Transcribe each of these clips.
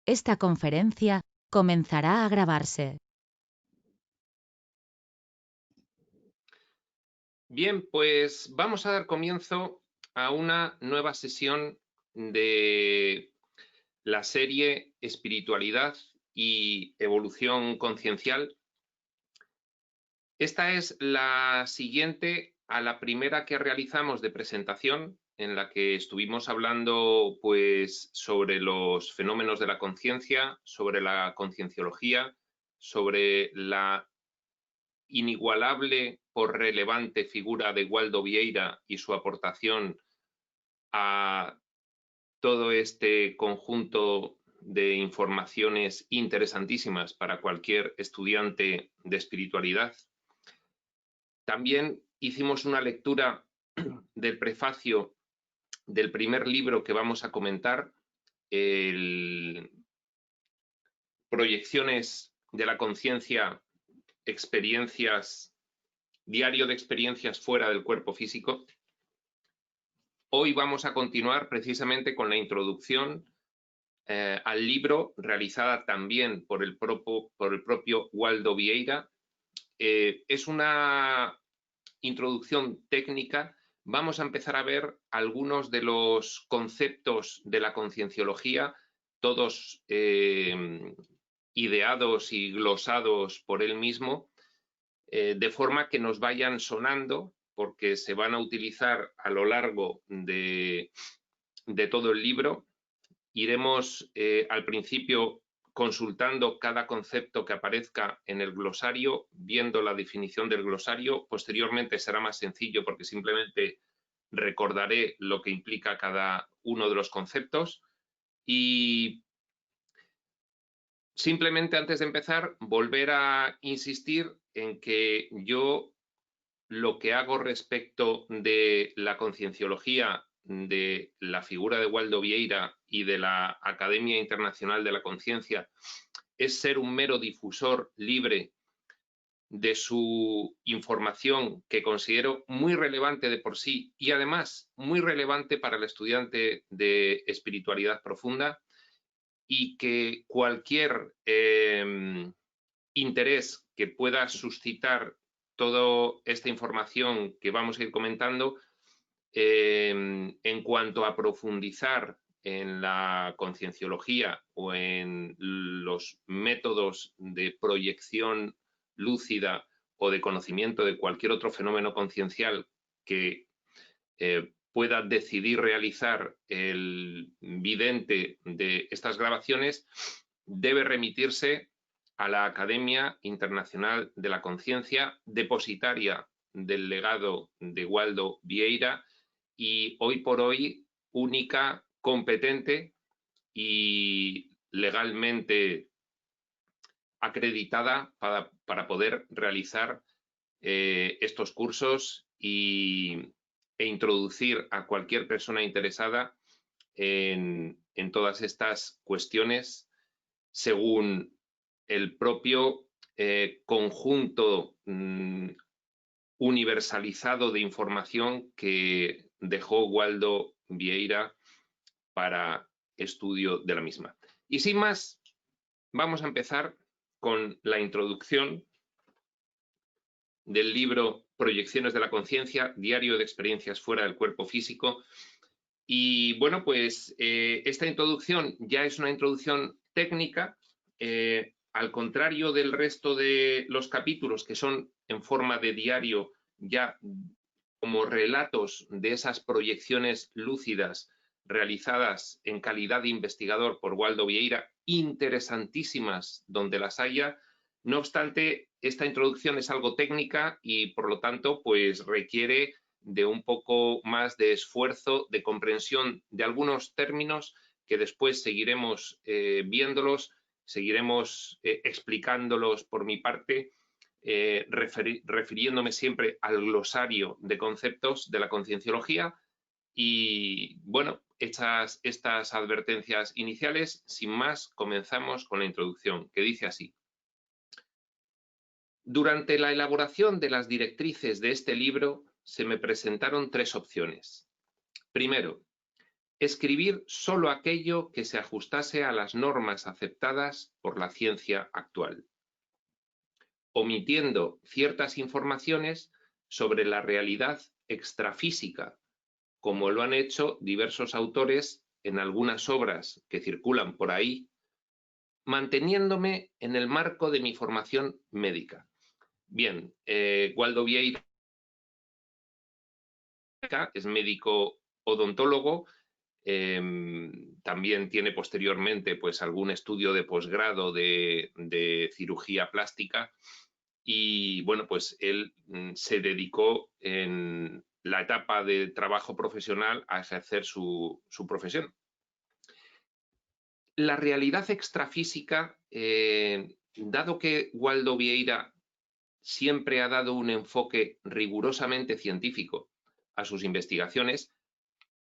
Esta conferencia comenzará a grabarse. Bien, pues vamos a dar comienzo a una nueva sesión de la serie Espiritualidad y Evolución Conciencial. Esta es la siguiente a la primera que realizamos de presentación, en la que estuvimos hablando pues sobre los fenómenos de la conciencia, sobre la concienciología, sobre la inigualable por relevante figura de Waldo Vieira y su aportación a todo este conjunto de informaciones interesantísimas para cualquier estudiante de espiritualidad. También hicimos una lectura del prefacio del primer libro que vamos a comentar, Proyecciones de la conciencia, experiencias, diario de experiencias fuera del cuerpo físico. Hoy vamos a continuar precisamente con la introducción al libro, realizada también por el propio Waldo Vieira. Es una introducción técnica. Vamos a empezar a ver algunos de los conceptos de la concienciología, todos ideados y glosados por él mismo, de forma que nos vayan sonando, porque se van a utilizar a lo largo de todo el libro. Iremos al principio consultando cada concepto que aparezca en el glosario, viendo la definición del glosario. Posteriormente será más sencillo porque simplemente recordaré lo que implica cada uno de los conceptos. Y simplemente antes de empezar, volver a insistir en que yo lo que hago respecto de la concienciología, de la figura de Waldo Vieira y de la Academia Internacional de la Conciencia es ser un mero difusor libre de su información, que considero muy relevante de por sí y además muy relevante para el estudiante de espiritualidad profunda, y que cualquier interés que pueda suscitar toda esta información que vamos a ir comentando en cuanto a profundizar en la concienciología o en los métodos de proyección lúcida o de conocimiento de cualquier otro fenómeno conciencial que pueda decidir realizar el vidente de estas grabaciones, debe remitirse a la Academia Internacional de la Conciencia, depositaria del legado de Waldo Vieira y hoy por hoy única, competente y legalmente acreditada para poder realizar estos cursos e introducir a cualquier persona interesada en todas estas cuestiones según el propio conjunto universalizado de información que dejó Waldo Vieira para estudio de la misma. Y sin más, vamos a empezar con la introducción del libro Proyecciones de la Conciencia, diario de experiencias fuera del cuerpo físico. Y bueno, pues esta introducción ya es una introducción técnica, al contrario del resto de los capítulos que son en forma de diario, ya como relatos de esas proyecciones lúcidas realizadas en calidad de investigador por Waldo Vieira, interesantísimas donde las haya. No obstante, esta introducción es algo técnica y por lo tanto pues requiere de un poco más de esfuerzo, de comprensión de algunos términos que después seguiremos viéndolos, seguiremos explicándolos por mi parte, refiriéndome siempre al glosario de conceptos de la concienciología. Y bueno, hechas estas advertencias iniciales, sin más, comenzamos con la introducción, que dice así. Durante la elaboración de las directrices de este libro se me presentaron tres opciones. Primero, escribir solo aquello que se ajustase a las normas aceptadas por la ciencia actual, omitiendo ciertas informaciones sobre la realidad extrafísica, como lo han hecho diversos autores en algunas obras que circulan por ahí, manteniéndome en el marco de mi formación médica. Bien, Waldo Vieira es médico odontólogo, también tiene posteriormente pues algún estudio de posgrado de cirugía plástica y bueno, pues él se dedicó en la etapa de trabajo profesional a ejercer su profesión. La realidad extrafísica, dado que Waldo Vieira siempre ha dado un enfoque rigurosamente científico a sus investigaciones,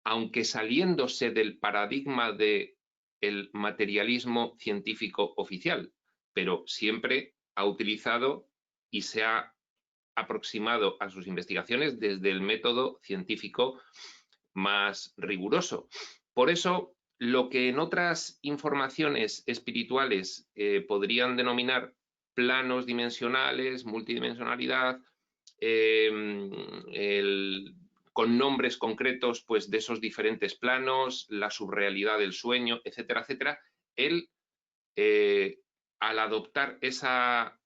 aunque saliéndose del paradigma del materialismo científico oficial, pero siempre ha utilizado y se ha aproximado a sus investigaciones desde el método científico más riguroso. Por eso, lo que en otras informaciones espirituales podrían denominar planos dimensionales, multidimensionalidad, con nombres concretos pues, de esos diferentes planos, la subrealidad del sueño, etcétera, etcétera, él, al adoptar esa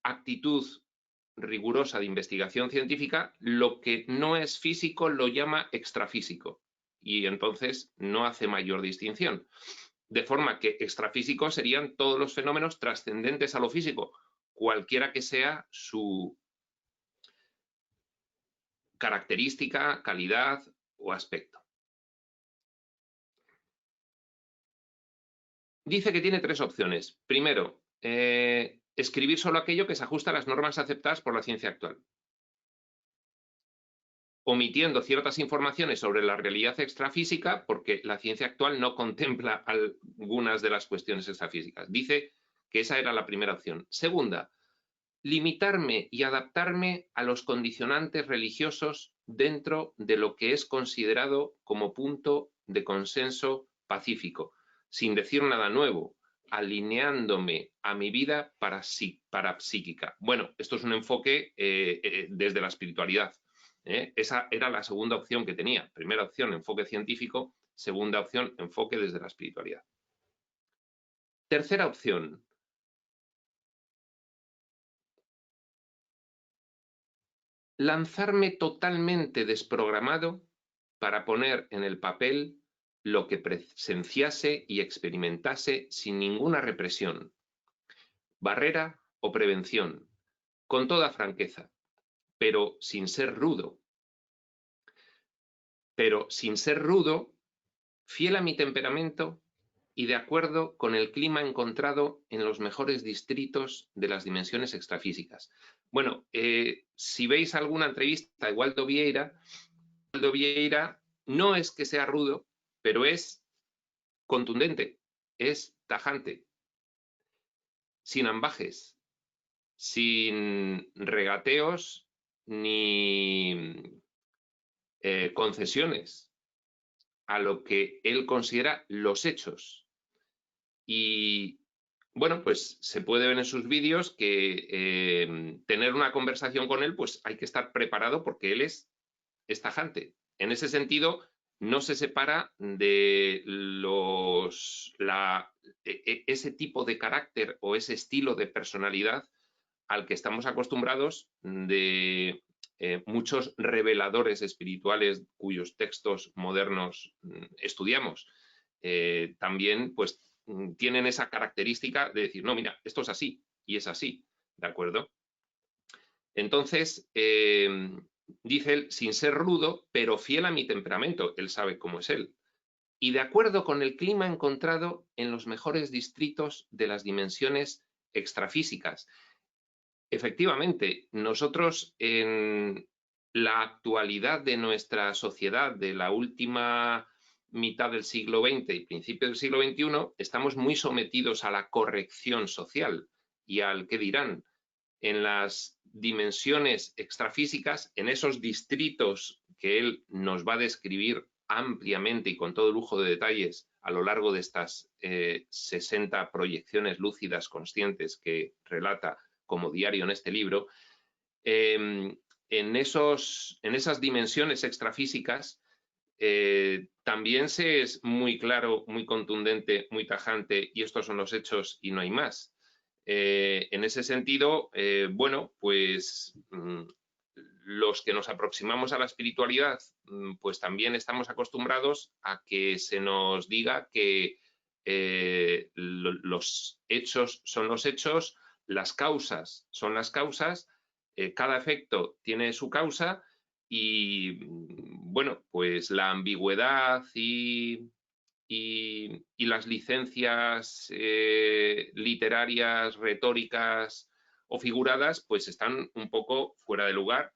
actitud rigurosa de investigación científica, lo que no es físico lo llama extrafísico y entonces no hace mayor distinción. De forma que extrafísicos serían todos los fenómenos trascendentes a lo físico, cualquiera que sea su característica, calidad o aspecto. Dice que tiene tres opciones. Primero, escribir solo aquello que se ajusta a las normas aceptadas por la ciencia actual, omitiendo ciertas informaciones sobre la realidad extrafísica, porque la ciencia actual no contempla algunas de las cuestiones extrafísicas. Dice que esa era la primera opción. Segunda, limitarme y adaptarme a los condicionantes religiosos dentro de lo que es considerado como punto de consenso pacífico, sin decir nada nuevo, alineándome a mi vida parapsíquica. Bueno, esto es un enfoque desde la espiritualidad. Esa era la segunda opción que tenía. Primera opción, enfoque científico. Segunda opción, enfoque desde la espiritualidad. Tercera opción, lanzarme totalmente desprogramado para poner en el papel lo que presenciase y experimentase sin ninguna represión, barrera o prevención, con toda franqueza, pero sin ser rudo. Pero sin ser rudo, fiel a mi temperamento y de acuerdo con el clima encontrado en los mejores distritos de las dimensiones extrafísicas. Bueno, si veis alguna entrevista de Waldo Vieira no es que sea rudo, pero es contundente, es tajante, sin ambajes, sin regateos ni concesiones a lo que él considera los hechos. Y bueno, pues se puede ver en sus vídeos que tener una conversación con él, pues hay que estar preparado porque él es tajante. En ese sentido, no se separa de ese tipo de carácter o ese estilo de personalidad al que estamos acostumbrados de muchos reveladores espirituales cuyos textos modernos estudiamos. También pues tienen esa característica de decir, no, mira, esto es así y es así, ¿de acuerdo? Entonces, dice él, sin ser rudo, pero fiel a mi temperamento, él sabe cómo es él, y de acuerdo con el clima encontrado en los mejores distritos de las dimensiones extrafísicas. Efectivamente, nosotros en la actualidad de nuestra sociedad, de la última mitad del siglo XX y principio del siglo XXI, estamos muy sometidos a la corrección social y al qué dirán. En las dimensiones extrafísicas, en esos distritos que él nos va a describir ampliamente y con todo lujo de detalles a lo largo de estas 60 proyecciones lúcidas conscientes que relata como diario en este libro, en esas dimensiones extrafísicas también se es muy claro, muy contundente, muy tajante, y estos son los hechos y no hay más. En ese sentido, bueno, pues los que nos aproximamos a la espiritualidad, pues también estamos acostumbrados a que se nos diga que los hechos son los hechos, las causas son las causas, cada efecto tiene su causa y, bueno, pues la ambigüedad y las licencias literarias, retóricas o figuradas, pues están un poco fuera de lugar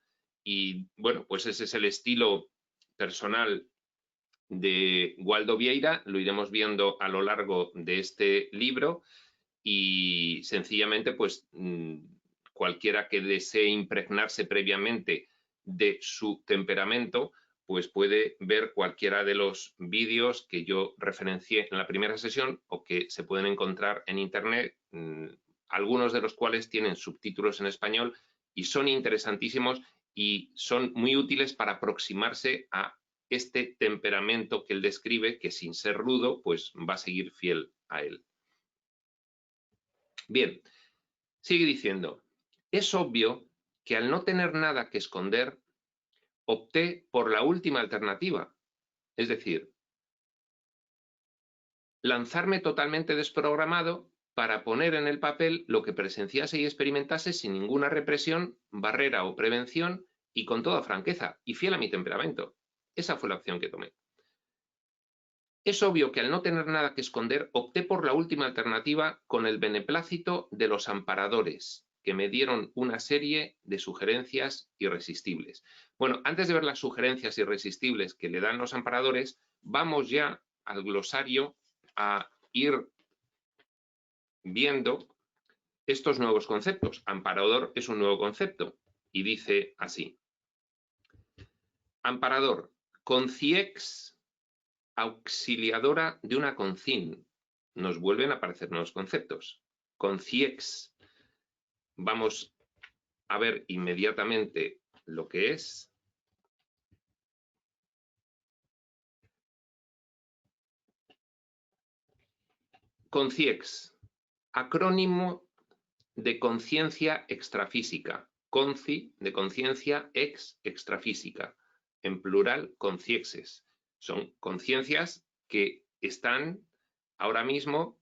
y, bueno, pues ese es el estilo personal de Waldo Vieira, lo iremos viendo a lo largo de este libro y sencillamente, pues cualquiera que desee impregnarse previamente de su temperamento, pues puede ver cualquiera de los vídeos que yo referencié en la primera sesión o que se pueden encontrar en internet, algunos de los cuales tienen subtítulos en español y son interesantísimos y son muy útiles para aproximarse a este temperamento que él describe, que sin ser rudo, pues va a seguir fiel a él. Bien, sigue diciendo, es obvio que al no tener nada que esconder, opté por la última alternativa, es decir, lanzarme totalmente desprogramado para poner en el papel lo que presenciase y experimentase sin ninguna represión, barrera o prevención y con toda franqueza y fiel a mi temperamento. Esa fue la opción que tomé. Es obvio que al no tener nada que esconder, opté por la última alternativa con el beneplácito de los amparadores, que me dieron una serie de sugerencias irresistibles. Bueno, antes de ver las sugerencias irresistibles que le dan los amparadores, vamos ya al glosario a ir viendo estos nuevos conceptos. Amparador es un nuevo concepto y dice así. Amparador, conciex auxiliadora de una concin. Nos vuelven a aparecer nuevos conceptos. Conciex. Vamos a ver inmediatamente lo que es. Conciex, acrónimo de conciencia extrafísica. Conci, de conciencia, extrafísica. En plural, conciexes. Son conciencias que están ahora mismo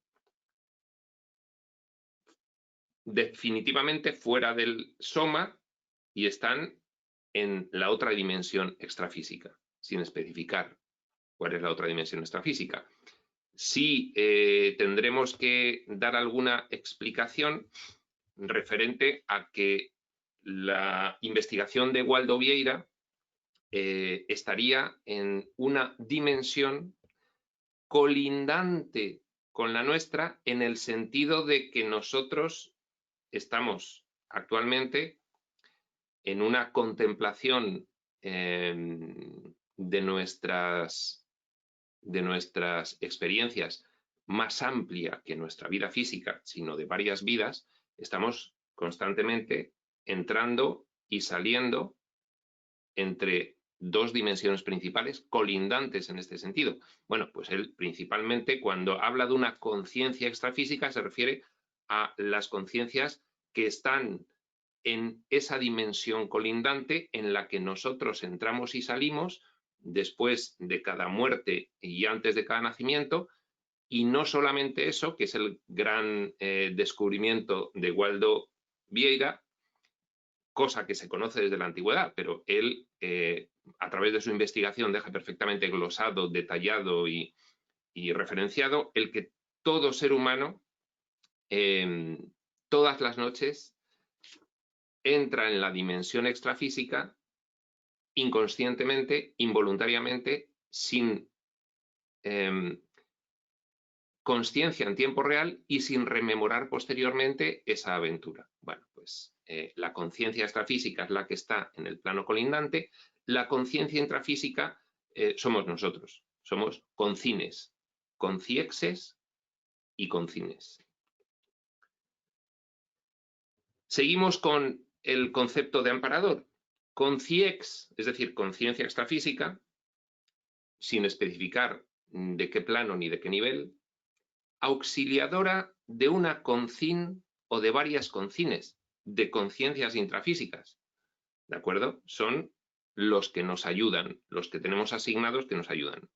definitivamente fuera del soma y están en la otra dimensión extrafísica, sin especificar cuál es la otra dimensión extrafísica. Sí tendremos que dar alguna explicación referente a que la investigación de Waldo Vieira estaría en una dimensión colindante con la nuestra, en el sentido de que nosotros estamos actualmente en una contemplación de nuestras experiencias más amplia que nuestra vida física, sino de varias vidas. Estamos constantemente entrando y saliendo entre dos dimensiones principales colindantes en este sentido. Bueno, pues él principalmente cuando habla de una conciencia extrafísica se refiere a las conciencias que están en esa dimensión colindante en la que nosotros entramos y salimos después de cada muerte y antes de cada nacimiento, y no solamente eso, que es el gran descubrimiento de Waldo Vieira, cosa que se conoce desde la antigüedad, pero él, a través de su investigación, deja perfectamente glosado, detallado y referenciado el que todo ser humano, todas las noches, entra en la dimensión extrafísica inconscientemente, involuntariamente, sin consciencia en tiempo real y sin rememorar posteriormente esa aventura. Bueno, pues la conciencia extrafísica es la que está en el plano colindante, la conciencia intrafísica somos nosotros. Somos concines, conciexes y concines. Seguimos con el concepto de amparador. Conciex, es decir, conciencia extrafísica, sin especificar de qué plano ni de qué nivel, auxiliadora de una concin o de varias concines, de conciencias intrafísicas. ¿De acuerdo? Son los que nos ayudan, los que tenemos asignados que nos ayudan.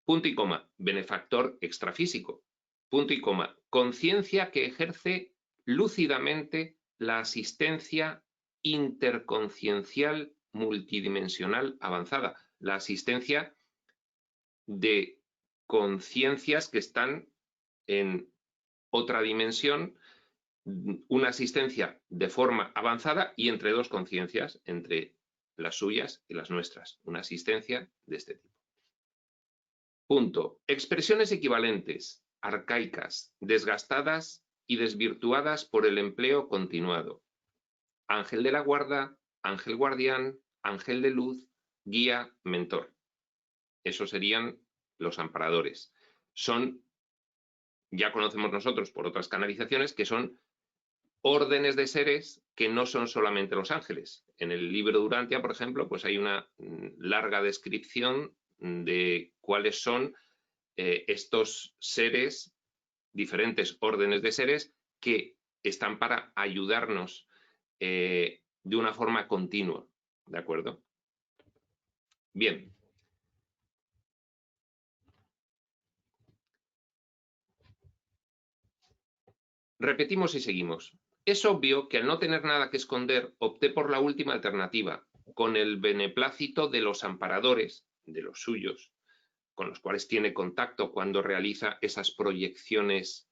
Punto y coma, benefactor extrafísico. Punto y coma, conciencia que ejerce lúcidamente la asistencia interconciencial multidimensional avanzada, la asistencia de conciencias que están en otra dimensión, una asistencia de forma avanzada y entre dos conciencias, entre las suyas y las nuestras, una asistencia de este tipo. Punto. Expresiones equivalentes, arcaicas, desgastadas y desvirtuadas por el empleo continuado. Ángel de la guarda, ángel guardián, ángel de luz, guía, mentor. Esos serían los amparadores. Son, ya conocemos nosotros por otras canalizaciones, que son órdenes de seres que no son solamente los ángeles. En el libro de Urantia, por ejemplo, pues hay una larga descripción de cuáles son estos seres, diferentes órdenes de seres que están para ayudarnos de una forma continua, ¿de acuerdo? Bien. Repetimos y seguimos. Es obvio que al no tener nada que esconder, opté por la última alternativa, con el beneplácito de los amparadores, de los suyos, con los cuales tiene contacto cuando realiza esas proyecciones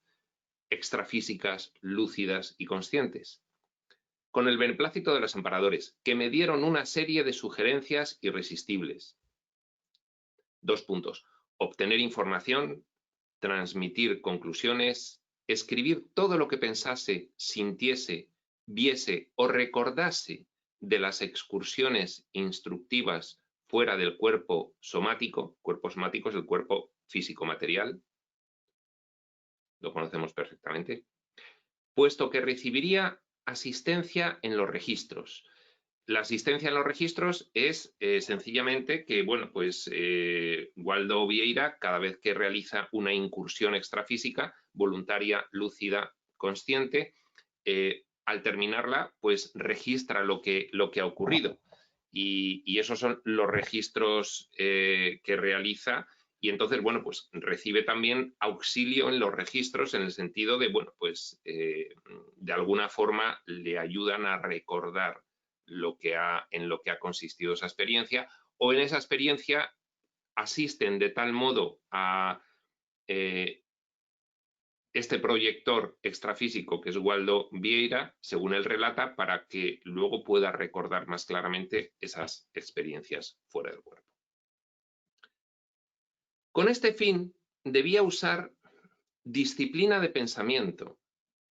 extrafísicas, lúcidas y conscientes. Con el beneplácito de los amparadores, que me dieron una serie de sugerencias irresistibles. 2 puntos. Obtener información, transmitir conclusiones, escribir todo lo que pensase, sintiese, viese o recordase de las excursiones instructivas fuera del cuerpo somático. Cuerpo somático es el cuerpo físico-material, lo conocemos perfectamente, puesto que recibiría asistencia en los registros. La asistencia en los registros es sencillamente que, bueno, pues Waldo Vieira, cada vez que realiza una incursión extrafísica, voluntaria, lúcida, consciente, al terminarla, pues registra lo que ha ocurrido. Y esos son los registros que realiza. Y entonces, bueno, pues recibe también auxilio en los registros en el sentido de, bueno, pues de alguna forma le ayudan a recordar en lo que ha consistido esa experiencia, o en esa experiencia asisten de tal modo a este proyector extrafísico que es Waldo Vieira, según él relata, para que luego pueda recordar más claramente esas experiencias fuera del cuerpo. Con este fin, debía usar disciplina de pensamiento.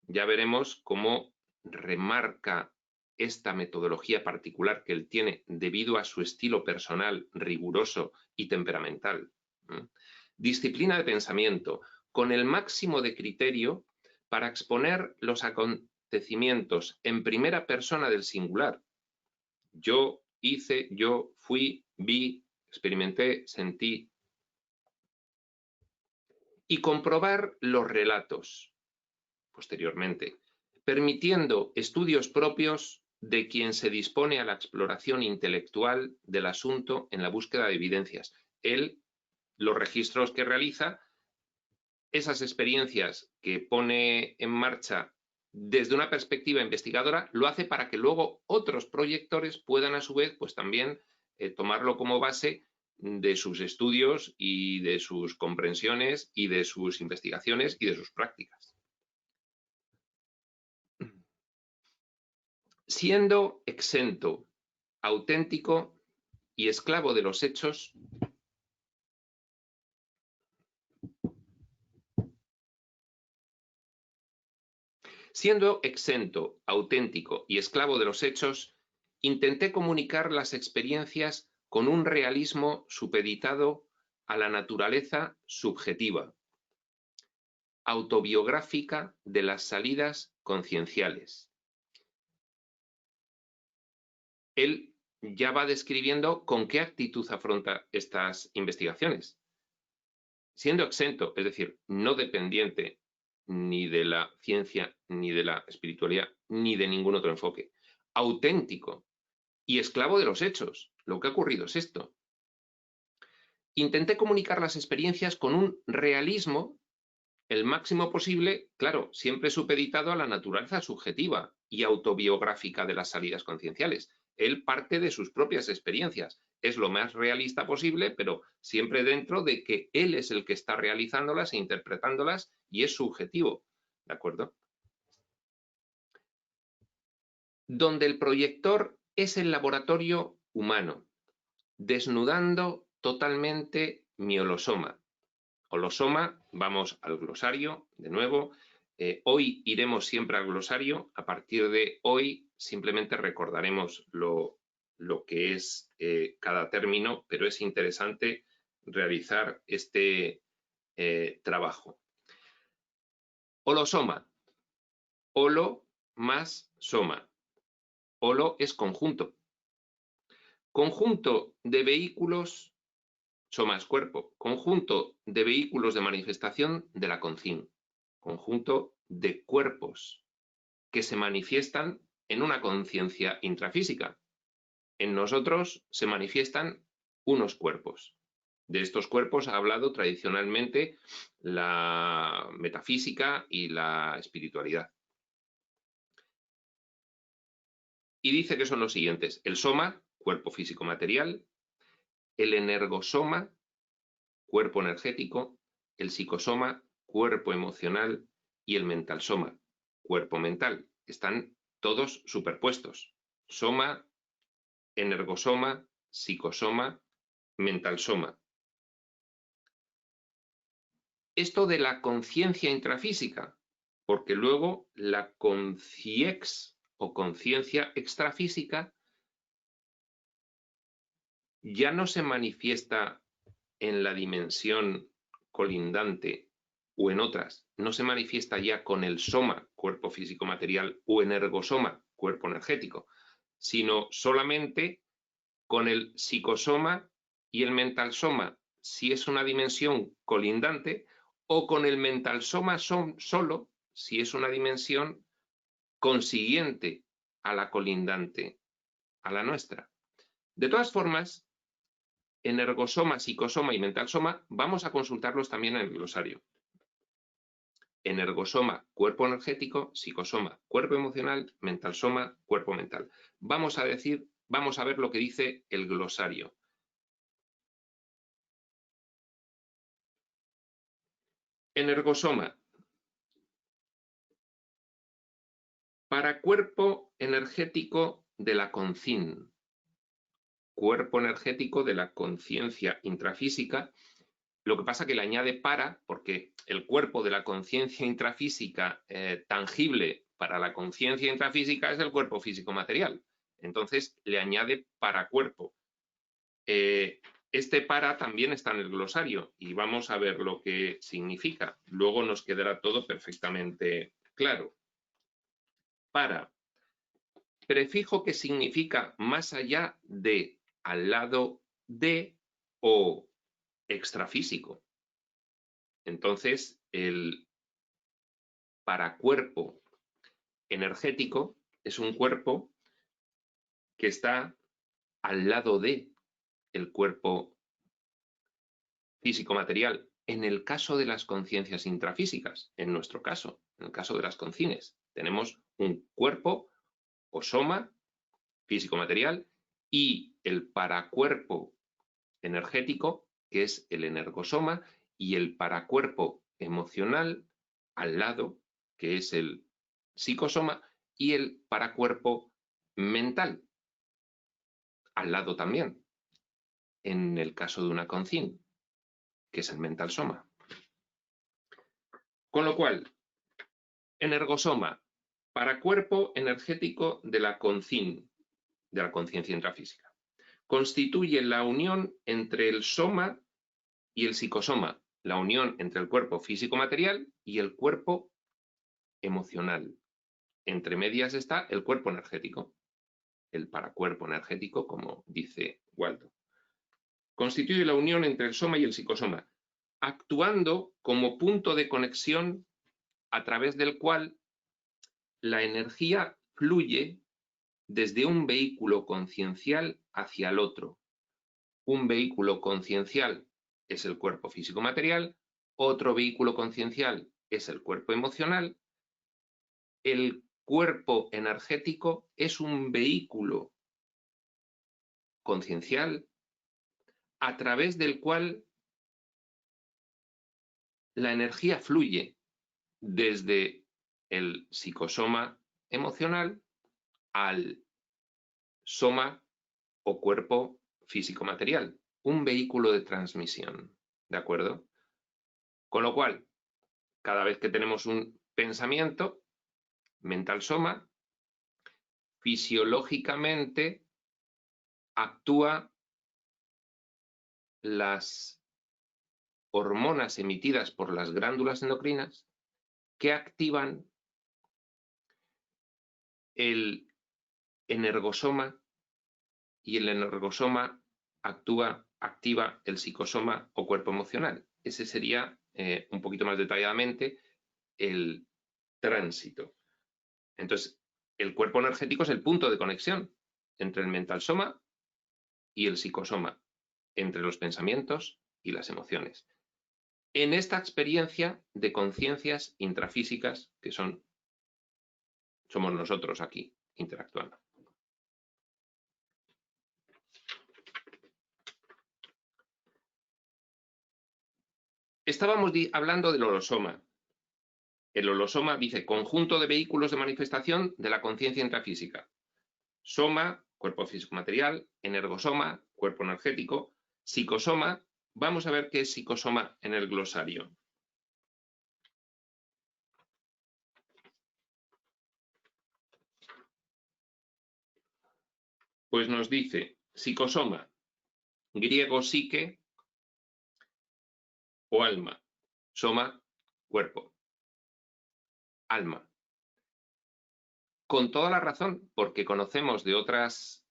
Ya veremos cómo remarca esta metodología particular que él tiene debido a su estilo personal riguroso y temperamental. Disciplina de pensamiento, con el máximo de criterio para exponer los acontecimientos en primera persona del singular. Yo hice, yo fui, vi, experimenté, sentí. Y comprobar los relatos posteriormente, permitiendo estudios propios de quien se dispone a la exploración intelectual del asunto en la búsqueda de evidencias. Él, los registros que realiza, esas experiencias que pone en marcha desde una perspectiva investigadora, lo hace para que luego otros proyectores puedan a su vez pues también tomarlo como base de sus estudios y de sus comprensiones y de sus investigaciones y de sus prácticas. Siendo exento, auténtico y esclavo de los hechos, siendo exento, auténtico y esclavo de los hechos, intenté comunicar las experiencias con un realismo supeditado a la naturaleza subjetiva, autobiográfica de las salidas concienciales. Él ya va describiendo con qué actitud afronta estas investigaciones, siendo exento, es decir, no dependiente ni de la ciencia, ni de la espiritualidad, ni de ningún otro enfoque, auténtico y esclavo de los hechos. Lo que ha ocurrido es esto. Intenté comunicar las experiencias con un realismo el máximo posible, claro, siempre supeditado a la naturaleza subjetiva y autobiográfica de las salidas concienciales. Él parte de sus propias experiencias. Es lo más realista posible, pero siempre dentro de que él es el que está realizándolas e interpretándolas y es subjetivo. ¿De acuerdo? Donde el proyector es el laboratorio humano, desnudando totalmente mi holosoma. Holosoma, vamos al glosario de nuevo. Hoy iremos siempre al glosario. A partir de hoy simplemente recordaremos lo que es cada término, pero es interesante realizar este trabajo. Holosoma. Holo más soma. Holo es conjunto. Conjunto de vehículos. Soma es cuerpo, conjunto de vehículos de manifestación de la conciencia, conjunto de cuerpos que se manifiestan en una conciencia intrafísica. En nosotros se manifiestan unos cuerpos. De estos cuerpos ha hablado tradicionalmente la metafísica y la espiritualidad. Y dice que son los siguientes: el soma, cuerpo físico material; el energosoma, cuerpo energético; el psicosoma, cuerpo emocional; y el mentalsoma, cuerpo mental. Están todos superpuestos. Soma, energosoma, psicosoma, mentalsoma. Esto de la conciencia intrafísica, porque luego la conciex o conciencia extrafísica ya no se manifiesta en la dimensión colindante o en otras, no se manifiesta ya con el soma, cuerpo físico material, o energosoma, cuerpo energético, sino solamente con el psicosoma y el mentalsoma, si es una dimensión colindante, o con el mentalsoma solo, si es una dimensión consiguiente a la colindante, a la nuestra. De todas formas, energosoma, psicosoma y mentalsoma vamos a consultarlos también en el glosario. Energosoma, cuerpo energético; psicosoma, cuerpo emocional; mentalsoma, cuerpo mental. Vamos a ver lo que dice el glosario. Energosoma. Para cuerpo energético de la concin. Cuerpo energético de la conciencia intrafísica. Lo que pasa que le añade para, porque el cuerpo de la conciencia intrafísica tangible para la conciencia intrafísica es el cuerpo físico material. Entonces le añade para cuerpo. Este para también está en el glosario y vamos a ver lo que significa. Luego nos quedará todo perfectamente claro. Para. Prefijo que significa más allá de, al lado de o extrafísico. Entonces, el paracuerpo energético es un cuerpo que está al lado de el cuerpo físico-material, en el caso de las conciencias intrafísicas. En nuestro caso, en el caso de las concines, tenemos un cuerpo o soma físico-material y el paracuerpo energético, que es el energosoma, y el paracuerpo emocional al lado, que es el psicosoma, y el paracuerpo mental al lado también, en el caso de una concin, que es el mentalsoma. Con lo cual, energosoma, paracuerpo energético de la concin, de la conciencia intrafísica. constituye la unión entre el soma y el psicosoma, la unión entre el cuerpo físico-material y el cuerpo emocional. Entre medias está el cuerpo energético, el paracuerpo energético, como dice Waldo. Constituye la unión entre el soma y el psicosoma, actuando como punto de conexión a través del cual la energía fluye desde un vehículo conciencial hacia el otro. Un vehículo conciencial es el cuerpo físico-material, otro vehículo conciencial es el cuerpo emocional. El cuerpo energético es un vehículo conciencial a través del cual la energía fluye desde el psicosoma emocional al soma o cuerpo físico-material, un vehículo de transmisión, ¿de acuerdo? Con lo cual, cada vez que tenemos un pensamiento, mental soma, fisiológicamente actúa las hormonas emitidas por las glándulas endocrinas que activan el energosoma y el energosoma activa el psicosoma o cuerpo emocional. Ese sería, un poquito más detalladamente, el tránsito. Entonces, el cuerpo energético es el punto de conexión entre el mental soma y el psicosoma, entre los pensamientos y las emociones. En esta experiencia de conciencias intrafísicas que somos nosotros aquí interactuando. Estábamos hablando del holosoma. El holosoma dice conjunto de vehículos de manifestación de la conciencia intrafísica. Soma, cuerpo físico-material, energosoma, cuerpo energético, psicosoma. Vamos a ver qué es psicosoma en el glosario. Pues nos dice psicosoma, griego psique o alma, soma, cuerpo, alma. Con toda la razón, porque conocemos de otras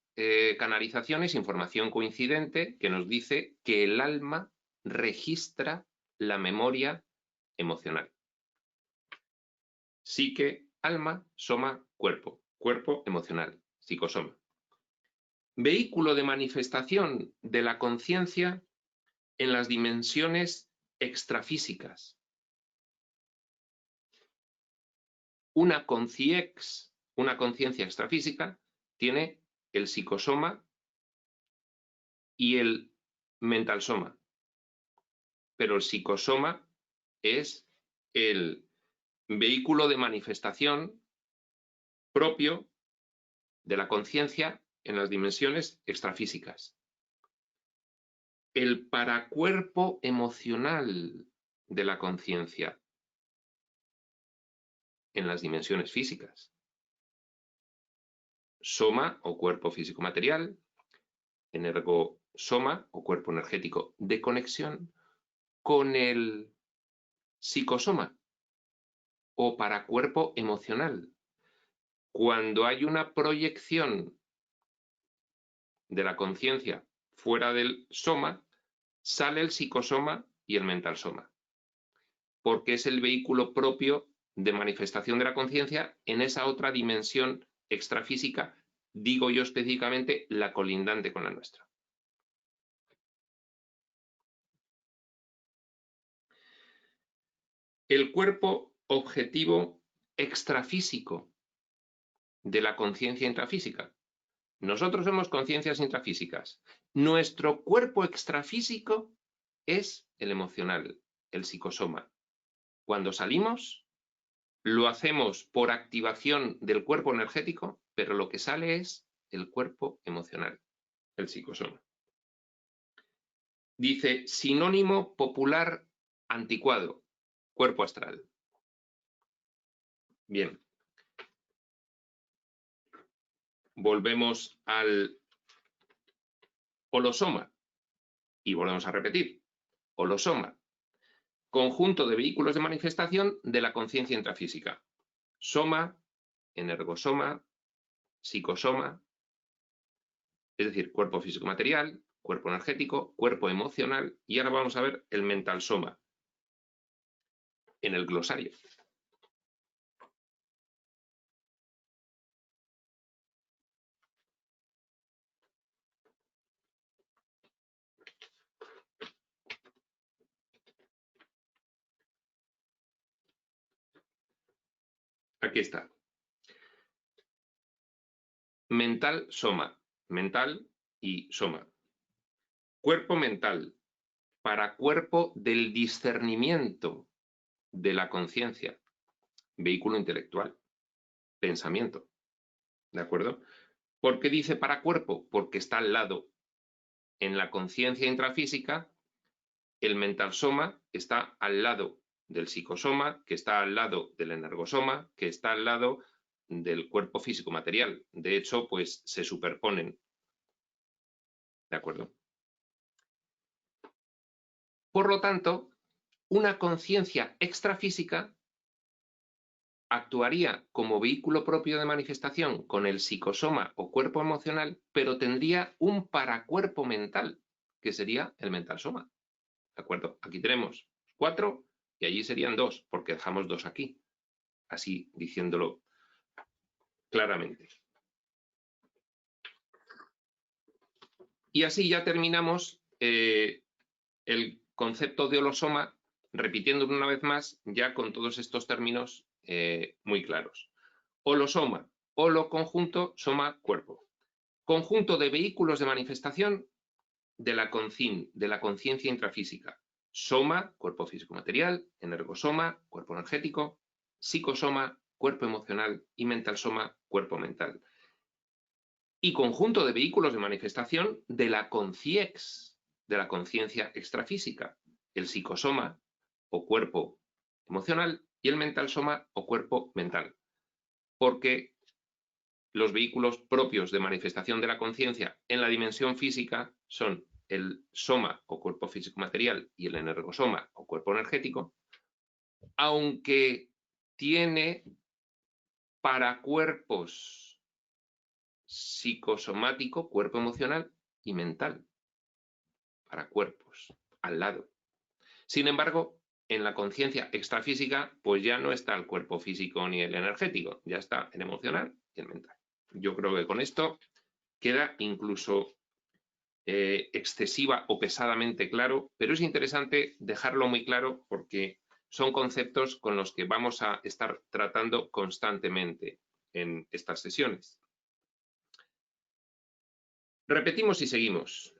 canalizaciones información coincidente que nos dice que el alma registra la memoria emocional. Psique, alma, soma, cuerpo, cuerpo emocional, psicosoma. Vehículo de manifestación de la conciencia en las dimensiones extrafísicas. Una conciencia extrafísica tiene el psicosoma y el mental soma, pero el psicosoma es el vehículo de manifestación propio de la conciencia en las dimensiones extrafísicas. El paracuerpo emocional de la conciencia en las dimensiones físicas. Soma o cuerpo físico-material, energosoma o cuerpo energético de conexión con el psicosoma o paracuerpo emocional. Cuando hay una proyección de la conciencia fuera del soma, sale el psicosoma y el mental soma, porque es el vehículo propio de manifestación de la conciencia en esa otra dimensión extrafísica, digo yo específicamente la colindante con la nuestra. El cuerpo objetivo extrafísico de la conciencia intrafísica. Nosotros somos conciencias intrafísicas. Nuestro cuerpo extrafísico es el emocional, el psicosoma. Cuando salimos, lo hacemos por activación del cuerpo energético, pero lo que sale es el cuerpo emocional, el psicosoma. Dice, sinónimo popular anticuado, cuerpo astral. Bien. Volvemos al Holosoma, y volvemos a repetir, holosoma, conjunto de vehículos de manifestación de la conciencia intrafísica. Soma, energosoma, psicosoma, es decir, cuerpo físico material, cuerpo energético, cuerpo emocional, y ahora vamos a ver el mental soma en el glosario. Aquí está. Mental soma, mental y soma. Cuerpo mental, para cuerpo del discernimiento de la conciencia, vehículo intelectual, pensamiento. ¿De acuerdo? ¿Por qué dice para cuerpo? Porque está al lado. En la conciencia intrafísica, el mental soma está al lado del psicosoma, que está al lado del energosoma, que está al lado del cuerpo físico material. De hecho, pues se superponen. ¿De acuerdo? Por lo tanto, una conciencia extrafísica actuaría como vehículo propio de manifestación con el psicosoma o cuerpo emocional, pero tendría un paracuerpo mental, que sería el mental soma. ¿De acuerdo? Aquí tenemos 4 y allí serían 2, porque dejamos 2 aquí. Así diciéndolo claramente. Y así ya terminamos el concepto de holosoma, repitiendo una vez más, ya con todos estos términos muy claros. Holosoma, holo conjunto, soma cuerpo. Conjunto de vehículos de manifestación de la conciencia intrafísica. Soma, cuerpo físico material, energosoma, cuerpo energético, psicosoma, cuerpo emocional y mental soma, cuerpo mental. Y conjunto de vehículos de manifestación de la conciex, de la conciencia extrafísica, el psicosoma o cuerpo emocional y el mental soma o cuerpo mental. Porque los vehículos propios de manifestación de la conciencia en la dimensión física son el soma o cuerpo físico material y el energosoma o cuerpo energético, aunque tiene paracuerpos psicosomático, cuerpo emocional y mental, paracuerpos al lado. Sin embargo, en la conciencia extrafísica, pues ya no está el cuerpo físico ni el energético, ya está el emocional y el mental. Yo creo que con esto queda incluso excesiva o pesadamente claro, pero es interesante dejarlo muy claro porque son conceptos con los que vamos a estar tratando constantemente en estas sesiones. Repetimos y seguimos.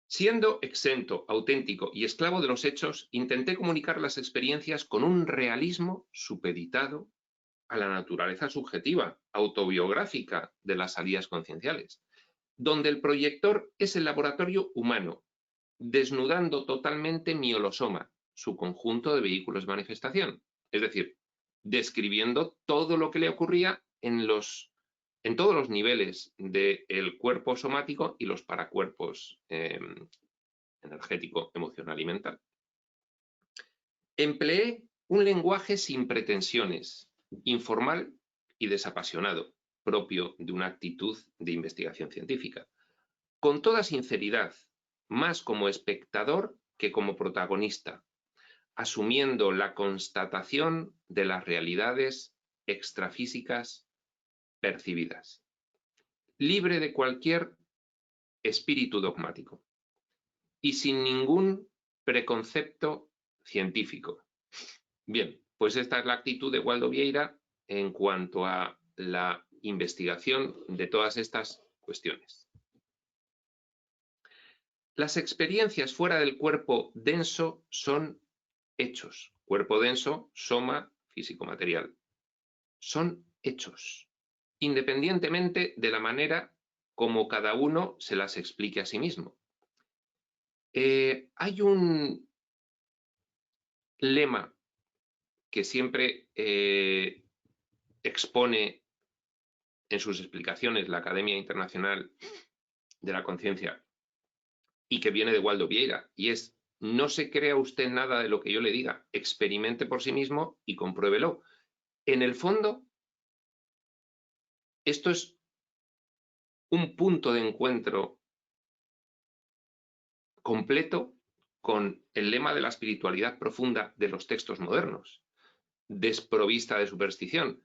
Siendo exento, auténtico y esclavo de los hechos, intenté comunicar las experiencias con un realismo supeditado a la naturaleza subjetiva, autobiográfica de las salidas concienciales, donde el proyector es el laboratorio humano, desnudando totalmente mi holosoma, su conjunto de vehículos de manifestación, es decir, describiendo todo lo que le ocurría en todos los niveles del cuerpo somático y los paracuerpos energético, emocional y mental. Empleé un lenguaje sin pretensiones, informal y desapasionado, propio de una actitud de investigación científica. Con toda sinceridad, más como espectador que como protagonista, asumiendo la constatación de las realidades extrafísicas percibidas, libre de cualquier espíritu dogmático y sin ningún preconcepto científico. Bien, pues esta es la actitud de Waldo Vieira en cuanto a la investigación de todas estas cuestiones. Las experiencias fuera del cuerpo denso son hechos. Cuerpo denso, soma, físico-material. Son hechos, independientemente de la manera como cada uno se las explique a sí mismo. Hay un lema que siempre expone en sus explicaciones la Academia Internacional de la conciencia y que viene de Waldo Vieira, y es: no se crea usted nada de lo que yo le diga, experimente por sí mismo y compruébelo. En el fondo, esto es un punto de encuentro completo con el lema de la espiritualidad profunda de los textos modernos, desprovista de superstición.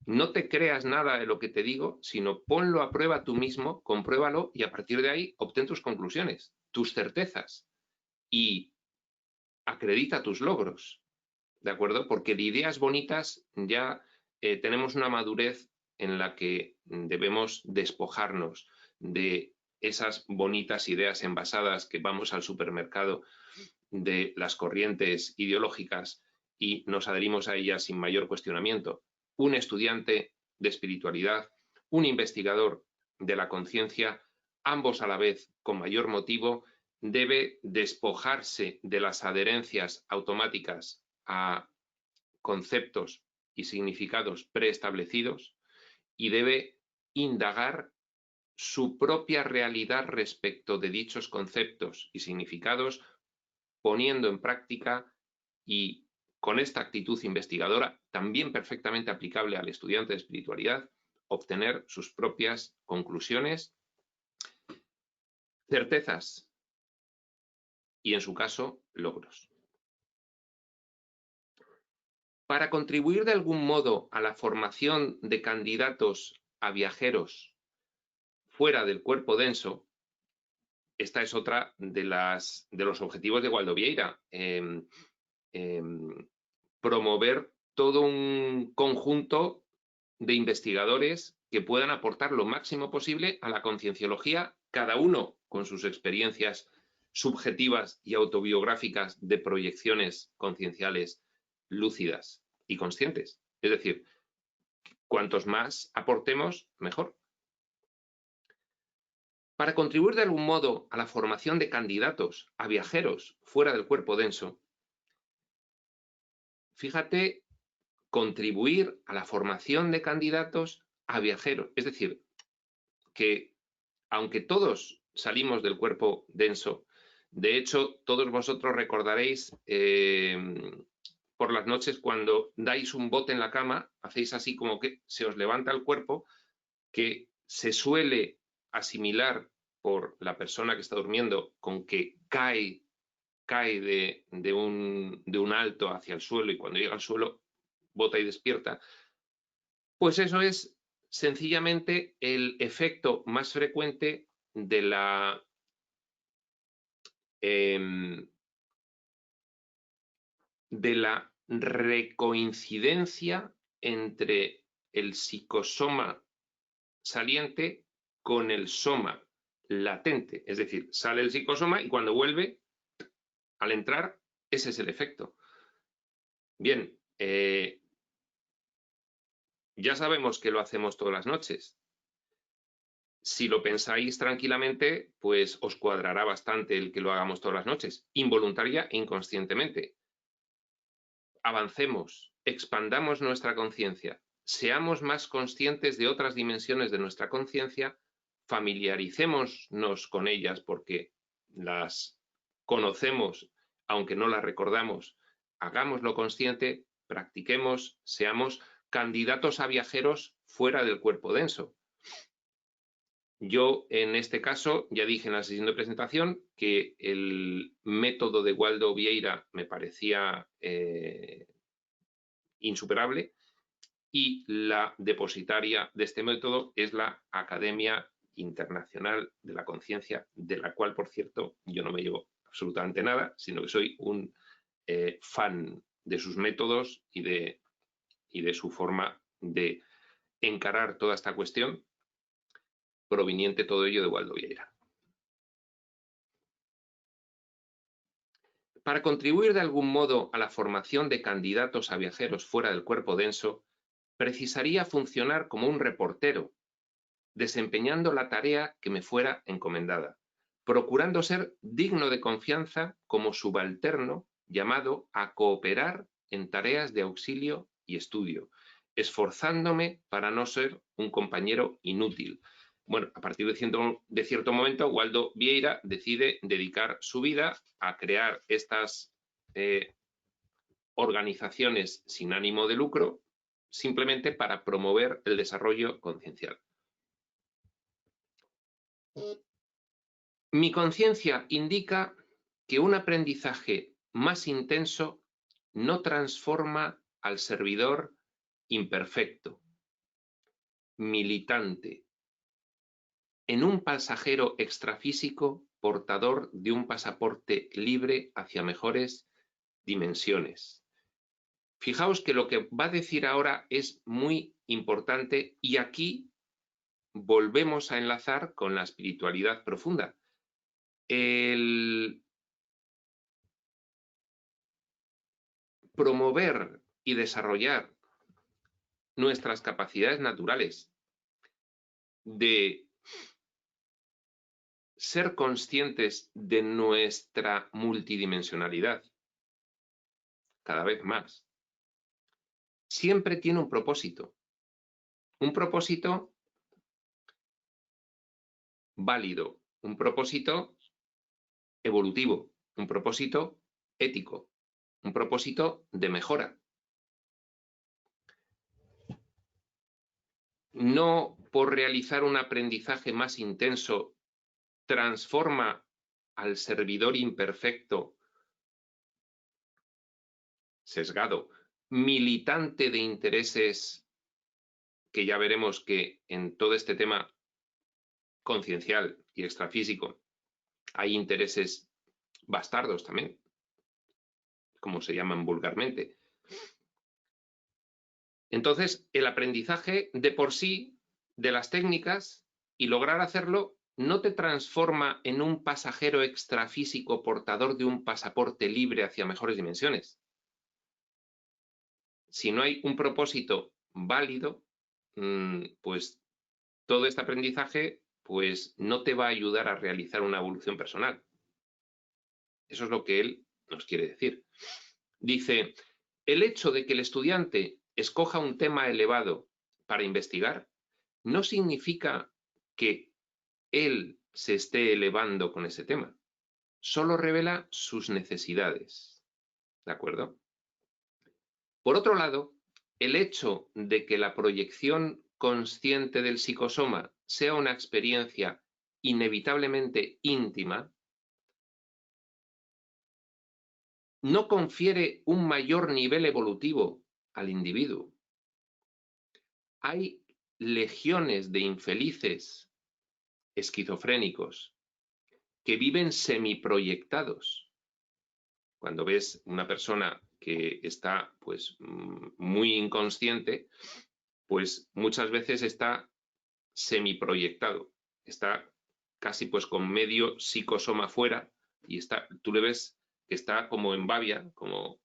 No te creas nada de lo que te digo, sino ponlo a prueba tú mismo, compruébalo y a partir de ahí obtén tus conclusiones, tus certezas y acredita tus logros, ¿de acuerdo? Porque de ideas bonitas ya tenemos una madurez en la que debemos despojarnos de esas bonitas ideas envasadas que vamos al supermercado de las corrientes ideológicas y nos adherimos a ellas sin mayor cuestionamiento. Un estudiante de espiritualidad, un investigador de la conciencia, ambos a la vez con mayor motivo, debe despojarse de las adherencias automáticas a conceptos y significados preestablecidos y debe indagar su propia realidad respecto de dichos conceptos y significados, poniendo en práctica y con esta actitud investigadora, también perfectamente aplicable al estudiante de espiritualidad, obtener sus propias conclusiones, certezas y, en su caso, logros. Para contribuir de algún modo a la formación de candidatos a viajeros fuera del cuerpo denso, esta es otra de los objetivos de Waldo Vieira, promover todo un conjunto de investigadores que puedan aportar lo máximo posible a la concienciología, cada uno con sus experiencias subjetivas y autobiográficas de proyecciones concienciales lúcidas y conscientes. Es decir, cuantos más aportemos, mejor. Para contribuir de algún modo a la formación de candidatos a viajeros fuera del cuerpo denso, fíjate, contribuir a la formación de candidatos a viajeros. Es decir, que aunque todos salimos del cuerpo denso, de hecho, todos vosotros recordaréis por las noches cuando dais un bote en la cama, hacéis así como que se os levanta el cuerpo, que se suele asimilar por la persona que está durmiendo con que cae de un alto hacia el suelo y cuando llega al suelo bota y despierta. Pues eso es sencillamente el efecto más frecuente de la recoincidencia entre el psicosoma saliente con el soma latente. Es decir, sale el psicosoma y cuando vuelve, al entrar, ese es el efecto. Bien, ya sabemos que lo hacemos todas las noches. Si lo pensáis tranquilamente, pues os cuadrará bastante el que lo hagamos todas las noches, involuntaria e inconscientemente. Avancemos, expandamos nuestra conciencia, seamos más conscientes de otras dimensiones de nuestra conciencia, familiaricémonos con ellas porque las conocemos, aunque no las recordamos, hagámoslo consciente, practiquemos, seamos candidatos a viajeros fuera del cuerpo denso. Yo, en este caso, ya dije en la sesión de presentación que el método de Waldo Vieira me parecía insuperable y la depositaria de este método es la Academia Internacional de la Conciencia, de la cual, por cierto, yo no me llevo absolutamente nada, sino que soy un fan de sus métodos y de su forma de encarar toda esta cuestión, proveniente todo ello de Waldo Vieira. Para contribuir de algún modo a la formación de candidatos a viajeros fuera del cuerpo denso, precisaría funcionar como un reportero, desempeñando la tarea que me fuera encomendada, procurando ser digno de confianza como subalterno llamado a cooperar en tareas de auxilio y estudio, esforzándome para no ser un compañero inútil. bueno, a partir de cierto momento, Waldo Vieira decide dedicar su vida a crear estas organizaciones sin ánimo de lucro, simplemente para promover el desarrollo conciencial. Mi conciencia indica que un aprendizaje más intenso no transforma al servidor imperfecto, militante, en un pasajero extrafísico portador de un pasaporte libre hacia mejores dimensiones. Fijaos que lo que va a decir ahora es muy importante y aquí volvemos a enlazar con la espiritualidad profunda. El promover y desarrollar nuestras capacidades naturales de ser conscientes de nuestra multidimensionalidad, cada vez más, siempre tiene un propósito válido, un propósito evolutivo, un propósito ético, un propósito de mejora. No por realizar un aprendizaje más intenso transforma al servidor imperfecto, sesgado, militante de intereses, que ya veremos que en todo este tema conciencial y extrafísico hay intereses bastardos también, como se llaman vulgarmente. Entonces, el aprendizaje de por sí de las técnicas y lograr hacerlo no te transforma en un pasajero extrafísico portador de un pasaporte libre hacia mejores dimensiones. Si no hay un propósito válido, pues todo este aprendizaje pues no te va a ayudar a realizar una evolución personal. Eso es lo que él nos quiere decir. Dice, el hecho de que el estudiante escoja un tema elevado para investigar no significa que él se esté elevando con ese tema. Solo revela sus necesidades. ¿De acuerdo? Por otro lado, el hecho de que la proyección consciente del psicosoma sea una experiencia inevitablemente íntima, no confiere un mayor nivel evolutivo al individuo. Hay legiones de infelices esquizofrénicos que viven semiproyectados. Cuando ves una persona que está pues muy inconsciente, pues muchas veces está semiproyectado, está casi pues con medio psicosoma fuera y tú le ves que está como en babia, como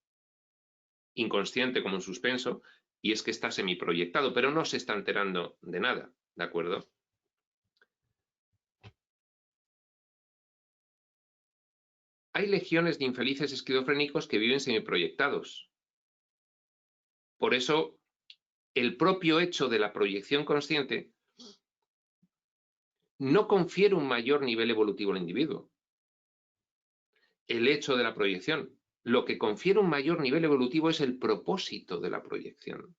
inconsciente, como en suspenso, y es que está semiproyectado, pero no se está enterando de nada, ¿de acuerdo? Hay legiones de infelices esquizofrénicos que viven semiproyectados. Por eso, el propio hecho de la proyección consciente no confiere un mayor nivel evolutivo al individuo. El hecho de la proyección. Lo que confiere un mayor nivel evolutivo es el propósito de la proyección.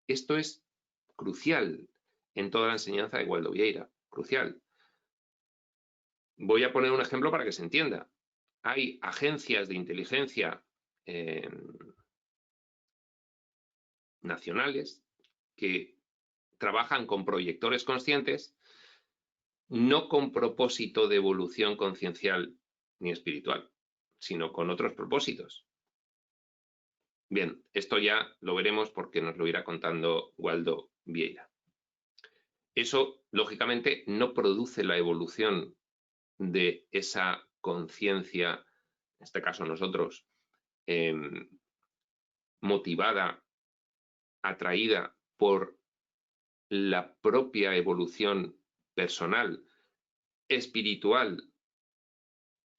Esto es crucial en toda la enseñanza de Waldo Vieira. Crucial. Voy a poner un ejemplo para que se entienda. Hay agencias de inteligencia nacionales que trabajan con proyectores conscientes, no con propósito de evolución conciencial ni espiritual, sino con otros propósitos. Bien, esto ya lo veremos porque nos lo irá contando Waldo Vieira. Eso, lógicamente, no produce la evolución de esa conciencia, en este caso nosotros, motivada, atraída por la propia evolución personal, espiritual,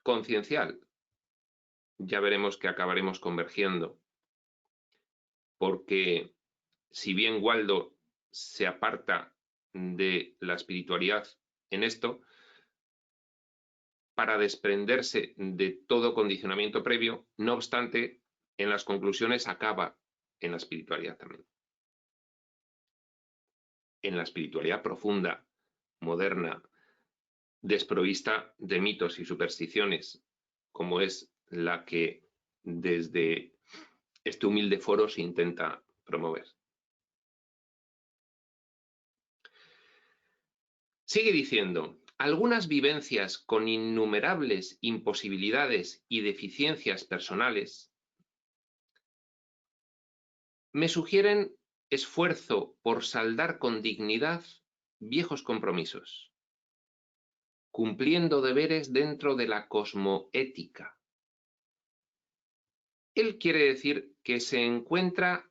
conciencial. Ya veremos que acabaremos convergiendo, porque si bien Waldo se aparta de la espiritualidad en esto para desprenderse de todo condicionamiento previo. No obstante, en las conclusiones acaba en la espiritualidad también. En la espiritualidad profunda, moderna, desprovista de mitos y supersticiones, como es la que desde este humilde foro se intenta promover. Sigue diciendo: algunas vivencias con innumerables imposibilidades y deficiencias personales me sugieren esfuerzo por saldar con dignidad viejos compromisos, cumpliendo deberes dentro de la cosmoética. Él quiere decir que se encuentra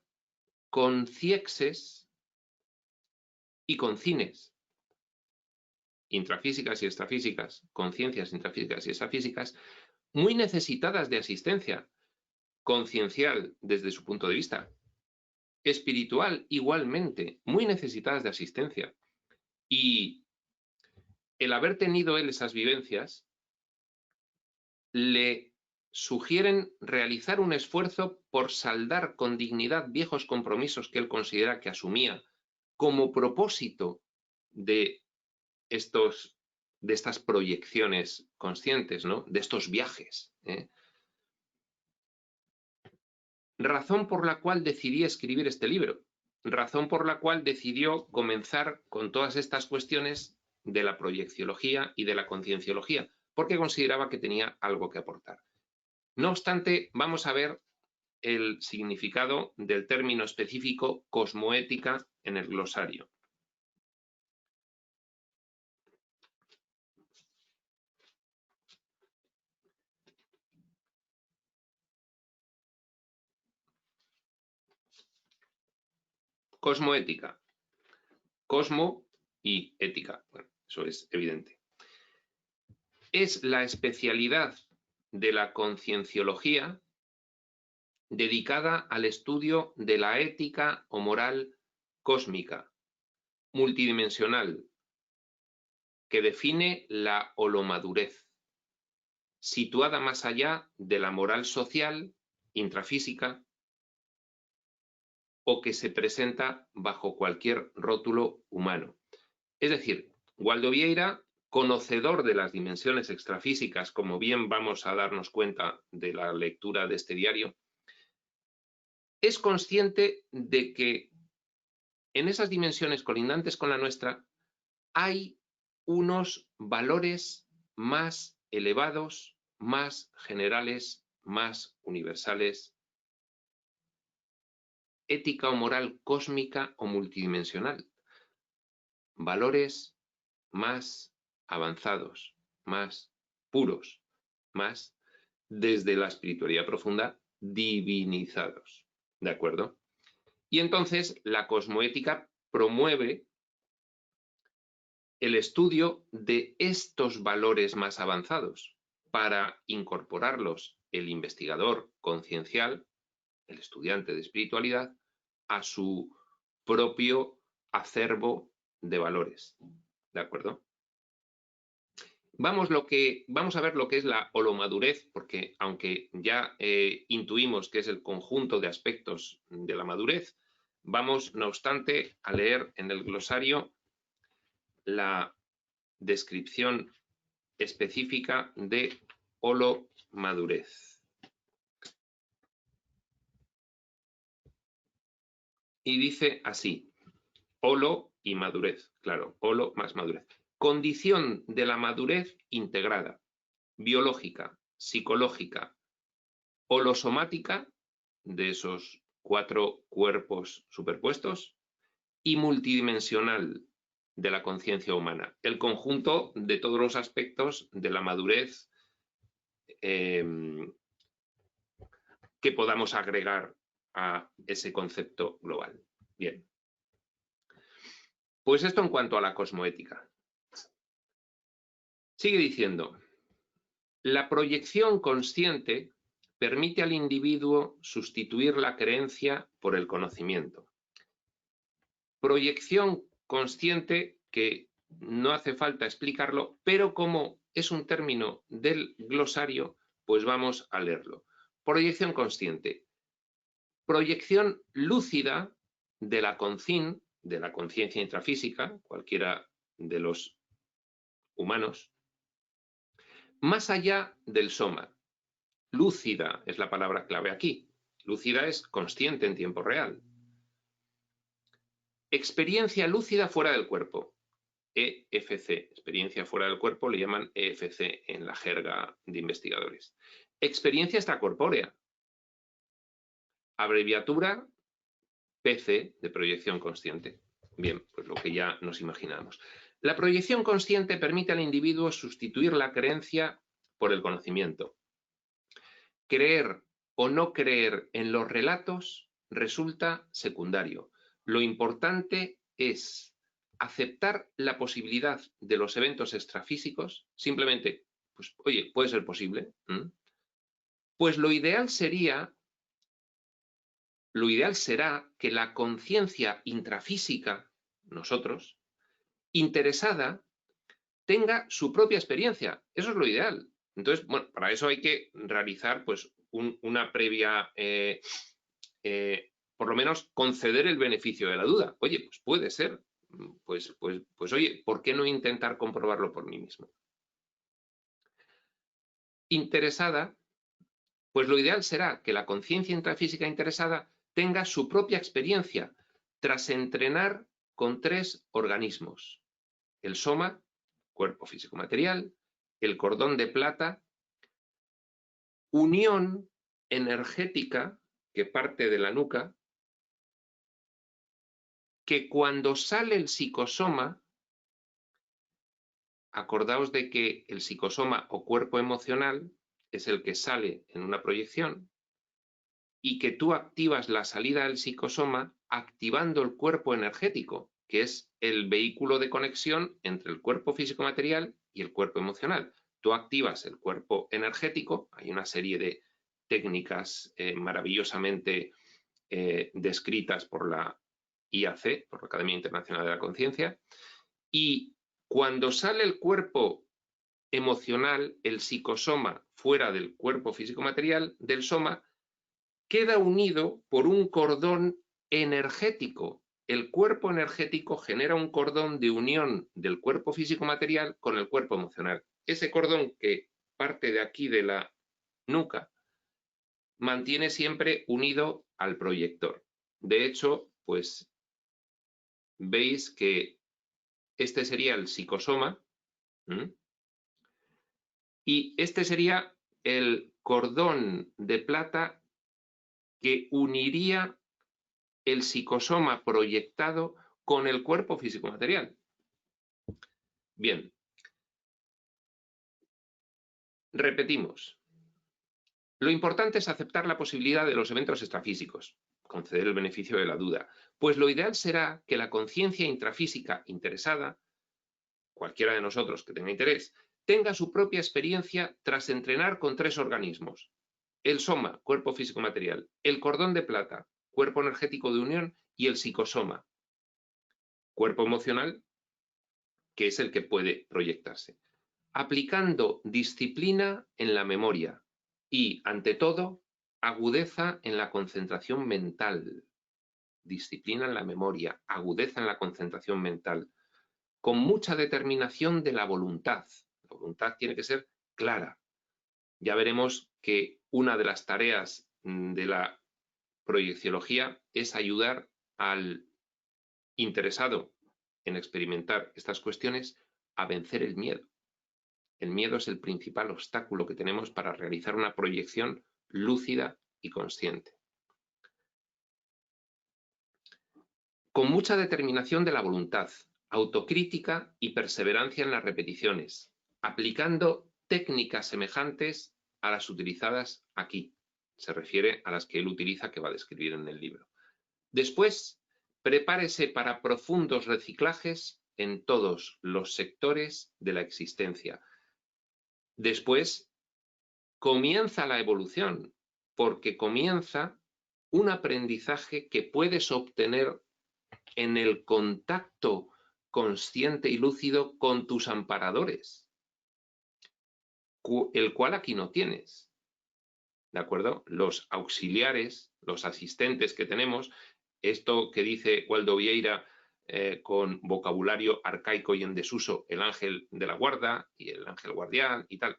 con ciexes y con cines, intrafísicas y extrafísicas, conciencias intrafísicas y extrafísicas, muy necesitadas de asistencia conciencial desde su punto de vista, espiritual igualmente, muy necesitadas de asistencia. Y el haber tenido él esas vivencias le sugieren realizar un esfuerzo por saldar con dignidad viejos compromisos que él considera que asumía como propósito de estas proyecciones conscientes, ¿no? De estos viajes. Razón por la cual decidí escribir este libro, razón por la cual decidió comenzar con todas estas cuestiones de la proyecciología y de la concienciología, porque consideraba que tenía algo que aportar. No obstante, vamos a ver el significado del término específico cosmoética en el glosario. Cosmoética. Cosmo y ética. Bueno, eso es evidente. Es la especialidad de la concienciología dedicada al estudio de la ética o moral cósmica, multidimensional, que define la holomadurez, situada más allá de la moral social, intrafísica, o que se presenta bajo cualquier rótulo humano. Es decir, Waldo Vieira, conocedor de las dimensiones extrafísicas, como bien vamos a darnos cuenta de la lectura de este diario, es consciente de que en esas dimensiones colindantes con la nuestra hay unos valores más elevados, más generales, más universales, ética o moral cósmica o multidimensional, valores más avanzados, más puros, más desde la espiritualidad profunda, divinizados. ¿De acuerdo? Y entonces la cosmoética promueve el estudio de estos valores más avanzados para incorporarlos el investigador conciencial, el estudiante de espiritualidad, a su propio acervo de valores. ¿De acuerdo? Vamos a ver lo que es la holomadurez, porque aunque ya intuimos que es el conjunto de aspectos de la madurez, vamos, no obstante, a leer en el glosario la descripción específica de holomadurez. Y dice así: holo y madurez, claro, holo más madurez. Condición de la madurez integrada, biológica, psicológica, holosomática, de esos 4 cuerpos superpuestos, y multidimensional, de la conciencia humana, el conjunto de todos los aspectos de la madurez que podamos agregar a ese concepto global. Bien. Pues esto en cuanto a la cosmoética. Sigue diciendo: la proyección consciente permite al individuo sustituir la creencia por el conocimiento. Proyección consciente que no hace falta explicarlo, pero como es un término del glosario, pues vamos a leerlo. Proyección consciente. Proyección lúcida de la concin, de la conciencia intrafísica, cualquiera de los humanos, más allá del soma. Lúcida es la palabra clave aquí. Lúcida es consciente en tiempo real. Experiencia lúcida fuera del cuerpo. EFC, experiencia fuera del cuerpo, le llaman EFC en la jerga de investigadores. Experiencia extracorpórea. Abreviatura PC de proyección consciente. Bien, pues lo que ya nos imaginamos. La proyección consciente permite al individuo sustituir la creencia por el conocimiento. Creer o no creer en los relatos resulta secundario. Lo importante es aceptar la posibilidad de los eventos extrafísicos, simplemente, pues, oye, puede ser posible. Pues lo ideal será que la conciencia intrafísica, nosotros, interesada, tenga su propia experiencia. Eso es lo ideal. Entonces, bueno, para eso hay que realizar pues una previa, por lo menos conceder el beneficio de la duda. Oye, pues puede ser. Pues oye, ¿por qué no intentar comprobarlo por mí mismo? Interesada, pues lo ideal será que la conciencia intrafísica interesada tenga su propia experiencia tras entrenar con 3 organismos. El soma, cuerpo físico material, el cordón de plata, unión energética que parte de la nuca, que cuando sale el psicosoma, acordaos de que el psicosoma o cuerpo emocional es el que sale en una proyección y que tú activas la salida del psicosoma activando el cuerpo energético, que es el vehículo de conexión entre el cuerpo físico material y el cuerpo emocional. Tú activas el cuerpo energético, hay una serie de técnicas maravillosamente descritas por la IAC, por la Academia Internacional de la Conciencia, y cuando sale el cuerpo emocional, el psicosoma fuera del cuerpo físico material, del soma, queda unido por un cordón energético. El cuerpo energético genera un cordón de unión del cuerpo físico material con el cuerpo emocional. Ese cordón que parte de aquí de la nuca mantiene siempre unido al proyector. De hecho, pues veis que este sería el psicosoma y este sería el cordón de plata que uniría el psicosoma proyectado con el cuerpo físico material. Bien, repetimos. Lo importante es aceptar la posibilidad de los eventos extrafísicos, conceder el beneficio de la duda, pues lo ideal será que la conciencia intrafísica interesada, cualquiera de nosotros que tenga interés, tenga su propia experiencia tras entrenar con 3 organismos. El soma, cuerpo físico material, el cordón de plata, cuerpo energético de unión, y el psicosoma, cuerpo emocional, que es el que puede proyectarse. Aplicando disciplina en la memoria y, ante todo, agudeza en la concentración mental. Disciplina en la memoria, agudeza en la concentración mental, con mucha determinación de la voluntad. La voluntad tiene que ser clara. Ya veremos que una de las tareas de la proyecciología es ayudar al interesado en experimentar estas cuestiones a vencer el miedo. El miedo es el principal obstáculo que tenemos para realizar una proyección lúcida y consciente. Con mucha determinación de la voluntad, autocrítica y perseverancia en las repeticiones, aplicando técnicas semejantes a las utilizadas aquí. Se refiere a las que él utiliza, que va a describir en el libro. Después, prepárese para profundos reciclajes en todos los sectores de la existencia. Después, comienza la evolución, porque comienza un aprendizaje que puedes obtener en el contacto consciente y lúcido con tus amparadores, el cual aquí no tienes. ¿De acuerdo? Los auxiliares, los asistentes que tenemos, esto que dice Waldo Vieira con vocabulario arcaico y en desuso, el ángel de la guarda y el ángel guardián y tal,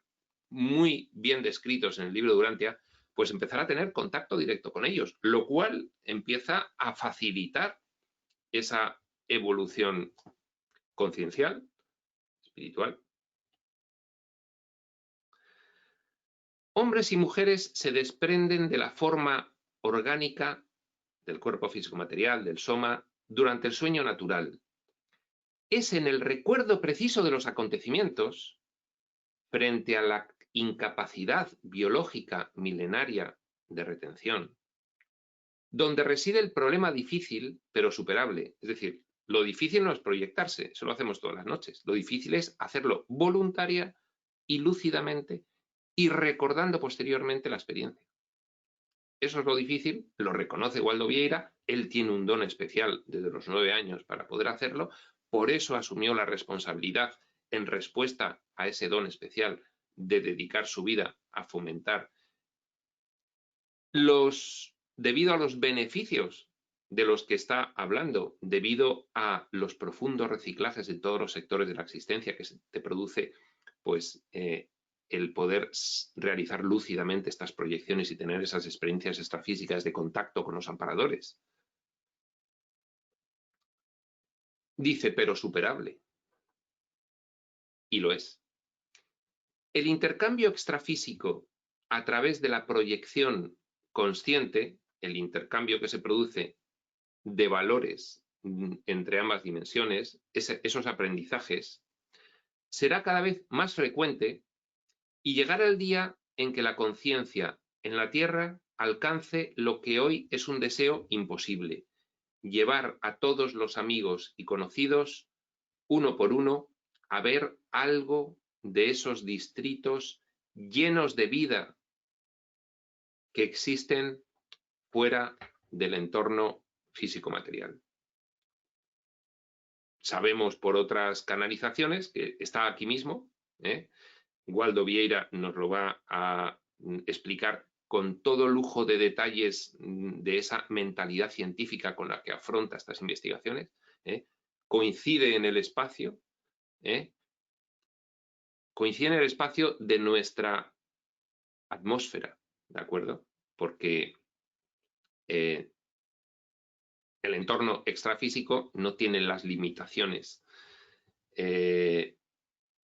muy bien descritos en el libro de Durantia, pues empezar a tener contacto directo con ellos, lo cual empieza a facilitar esa evolución conciencial, espiritual. Hombres y mujeres se desprenden de la forma orgánica del cuerpo físico material, del soma, durante el sueño natural. Es en el recuerdo preciso de los acontecimientos, frente a la incapacidad biológica milenaria de retención, donde reside el problema difícil pero superable. Es decir, lo difícil no es proyectarse, eso lo hacemos todas las noches. Lo difícil es hacerlo voluntaria y lúcidamente y recordando posteriormente la experiencia. Eso es lo difícil, lo reconoce Waldo Vieira, él tiene un don especial desde los 9 años para poder hacerlo, por eso asumió la responsabilidad en respuesta a ese don especial de dedicar su vida a fomentar debido a los beneficios de los que está hablando, debido a los profundos reciclajes en todos los sectores de la existencia que te produce, pues, el poder realizar lúcidamente estas proyecciones y tener esas experiencias extrafísicas de contacto con los amparadores. Dice, pero superable. Y lo es. El intercambio extrafísico a través de la proyección consciente, el intercambio que se produce de valores entre ambas dimensiones, esos aprendizajes, será cada vez más frecuente y llegará el día en que la conciencia en la Tierra alcance lo que hoy es un deseo imposible: llevar a todos los amigos y conocidos, uno por uno, a ver algo de esos distritos llenos de vida que existen fuera del entorno físico-material. Sabemos por otras canalizaciones que está aquí mismo, Waldo Vieira nos lo va a explicar con todo lujo de detalles de esa mentalidad científica con la que afronta estas investigaciones. Coincide en el espacio, coincide en el espacio de nuestra atmósfera, ¿de acuerdo? Porque el entorno extrafísico no tiene las limitaciones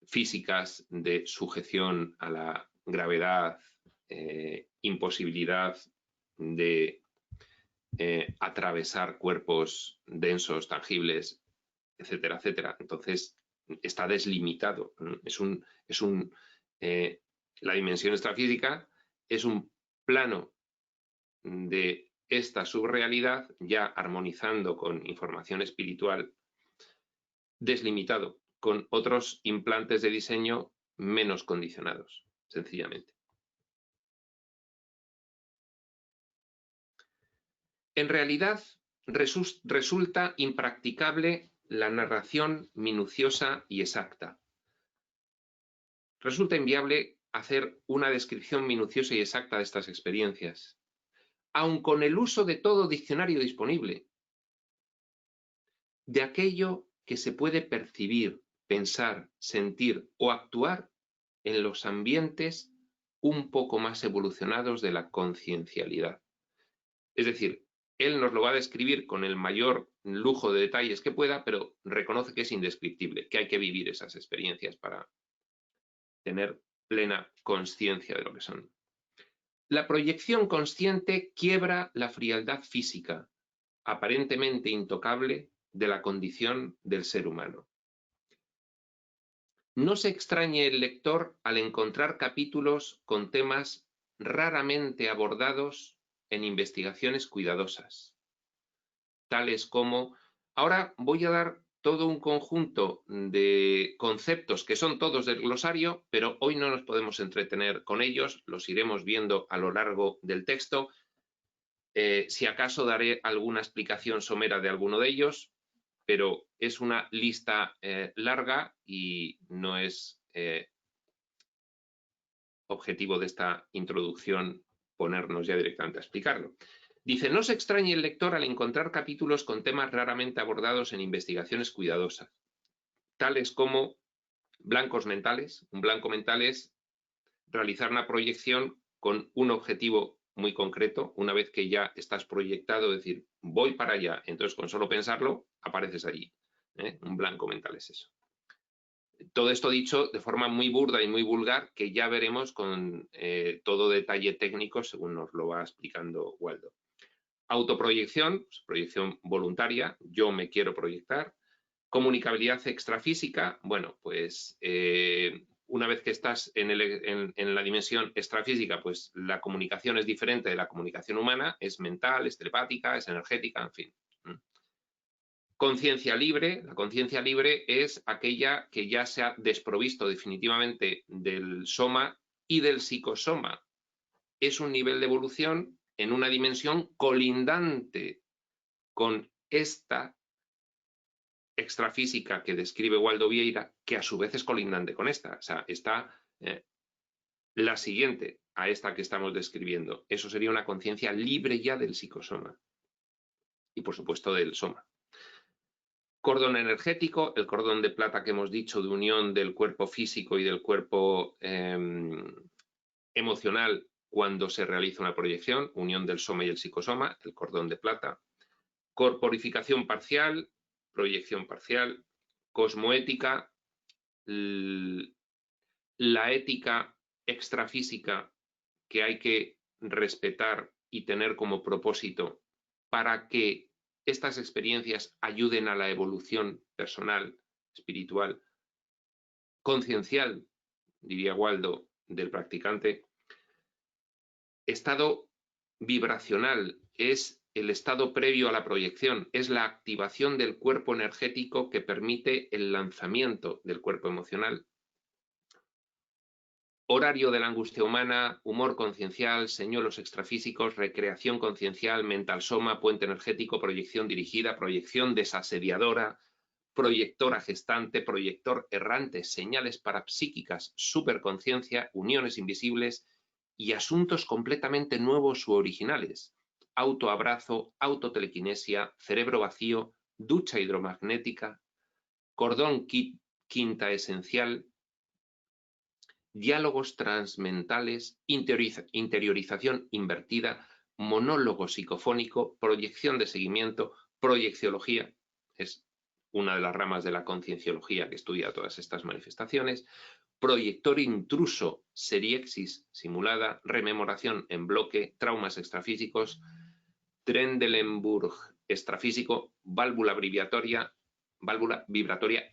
físicas de sujeción a la gravedad, imposibilidad de atravesar cuerpos densos, tangibles, etcétera, etcétera. Entonces, está deslimitado. La dimensión extrafísica es un plano de esta subrealidad ya armonizando con información espiritual deslimitado, con otros implantes de diseño menos condicionados, sencillamente. En realidad, resulta impracticable la narración minuciosa y exacta. Resulta inviable hacer una descripción minuciosa y exacta de estas experiencias, aun con el uso de todo diccionario disponible, de aquello que se puede percibir, pensar, sentir o actuar en los ambientes un poco más evolucionados de la conciencialidad. Es decir, él nos lo va a describir con el mayor lujo de detalles que pueda, pero reconoce que es indescriptible, que hay que vivir esas experiencias para tener plena conciencia de lo que son. La proyección consciente quiebra la frialdad física, aparentemente intocable, de la condición del ser humano. No se extrañe el lector al encontrar capítulos con temas raramente abordados en investigaciones cuidadosas, tales como, ahora voy a dar todo un conjunto de conceptos que son todos del glosario, pero hoy no nos podemos entretener con ellos, los iremos viendo a lo largo del texto. Si acaso daré alguna explicación somera de alguno de ellos, pero es una lista larga y no es objetivo de esta introducción ponernos ya directamente a explicarlo. Dice, no se extrañe el lector al encontrar capítulos con temas raramente abordados en investigaciones cuidadosas, tales como blancos mentales. Un blanco mental es realizar una proyección con un objetivo muy concreto. Una vez que ya estás proyectado, es decir, voy para allá, entonces con solo pensarlo, apareces allí. Un blanco mental es eso. Todo esto dicho de forma muy burda y muy vulgar, que ya veremos con todo detalle técnico según nos lo va explicando Waldo. Autoproyección, pues, proyección voluntaria, yo me quiero proyectar. Comunicabilidad extrafísica, bueno, pues una vez que estás en la dimensión extrafísica, pues la comunicación es diferente de la comunicación humana, es mental, es telepática, es energética, en fin. Conciencia libre, la conciencia libre es aquella que ya se ha desprovisto definitivamente del soma y del psicosoma. Es un nivel de evolución en una dimensión colindante con esta extrafísica que describe Waldo Vieira, que a su vez es colindante con esta. O sea, está la siguiente a esta que estamos describiendo. Eso sería una conciencia libre ya del psicosoma y, por supuesto, del soma. Cordón energético, el cordón de plata que hemos dicho de unión del cuerpo físico y del cuerpo emocional cuando se realiza una proyección, unión del soma y el psicosoma, el cordón de plata. Corporificación parcial, proyección parcial. Cosmoética, la ética extrafísica que hay que respetar y tener como propósito para que estas experiencias ayuden a la evolución personal, espiritual, conciencial, diría Waldo, del practicante. Estado vibracional es el estado previo a la proyección, es la activación del cuerpo energético que permite el lanzamiento del cuerpo emocional. Horario de la angustia humana, humor conciencial, señuelos extrafísicos, recreación conciencial, mental soma, puente energético, proyección dirigida, proyección desasediadora, proyectora gestante, proyector errante, señales parapsíquicas, superconciencia, uniones invisibles y asuntos completamente nuevos u originales. Autoabrazo, autotelequinesia, cerebro vacío, ducha hidromagnética, cordón quinta esencial, diálogos transmentales, interiorización invertida, monólogo psicofónico, proyección de seguimiento, proyecciología, es una de las ramas de la concienciología que estudia todas estas manifestaciones, proyector intruso, seriexis simulada, rememoración en bloque, traumas extrafísicos, Trendelenburg extrafísico, válvula vibratoria,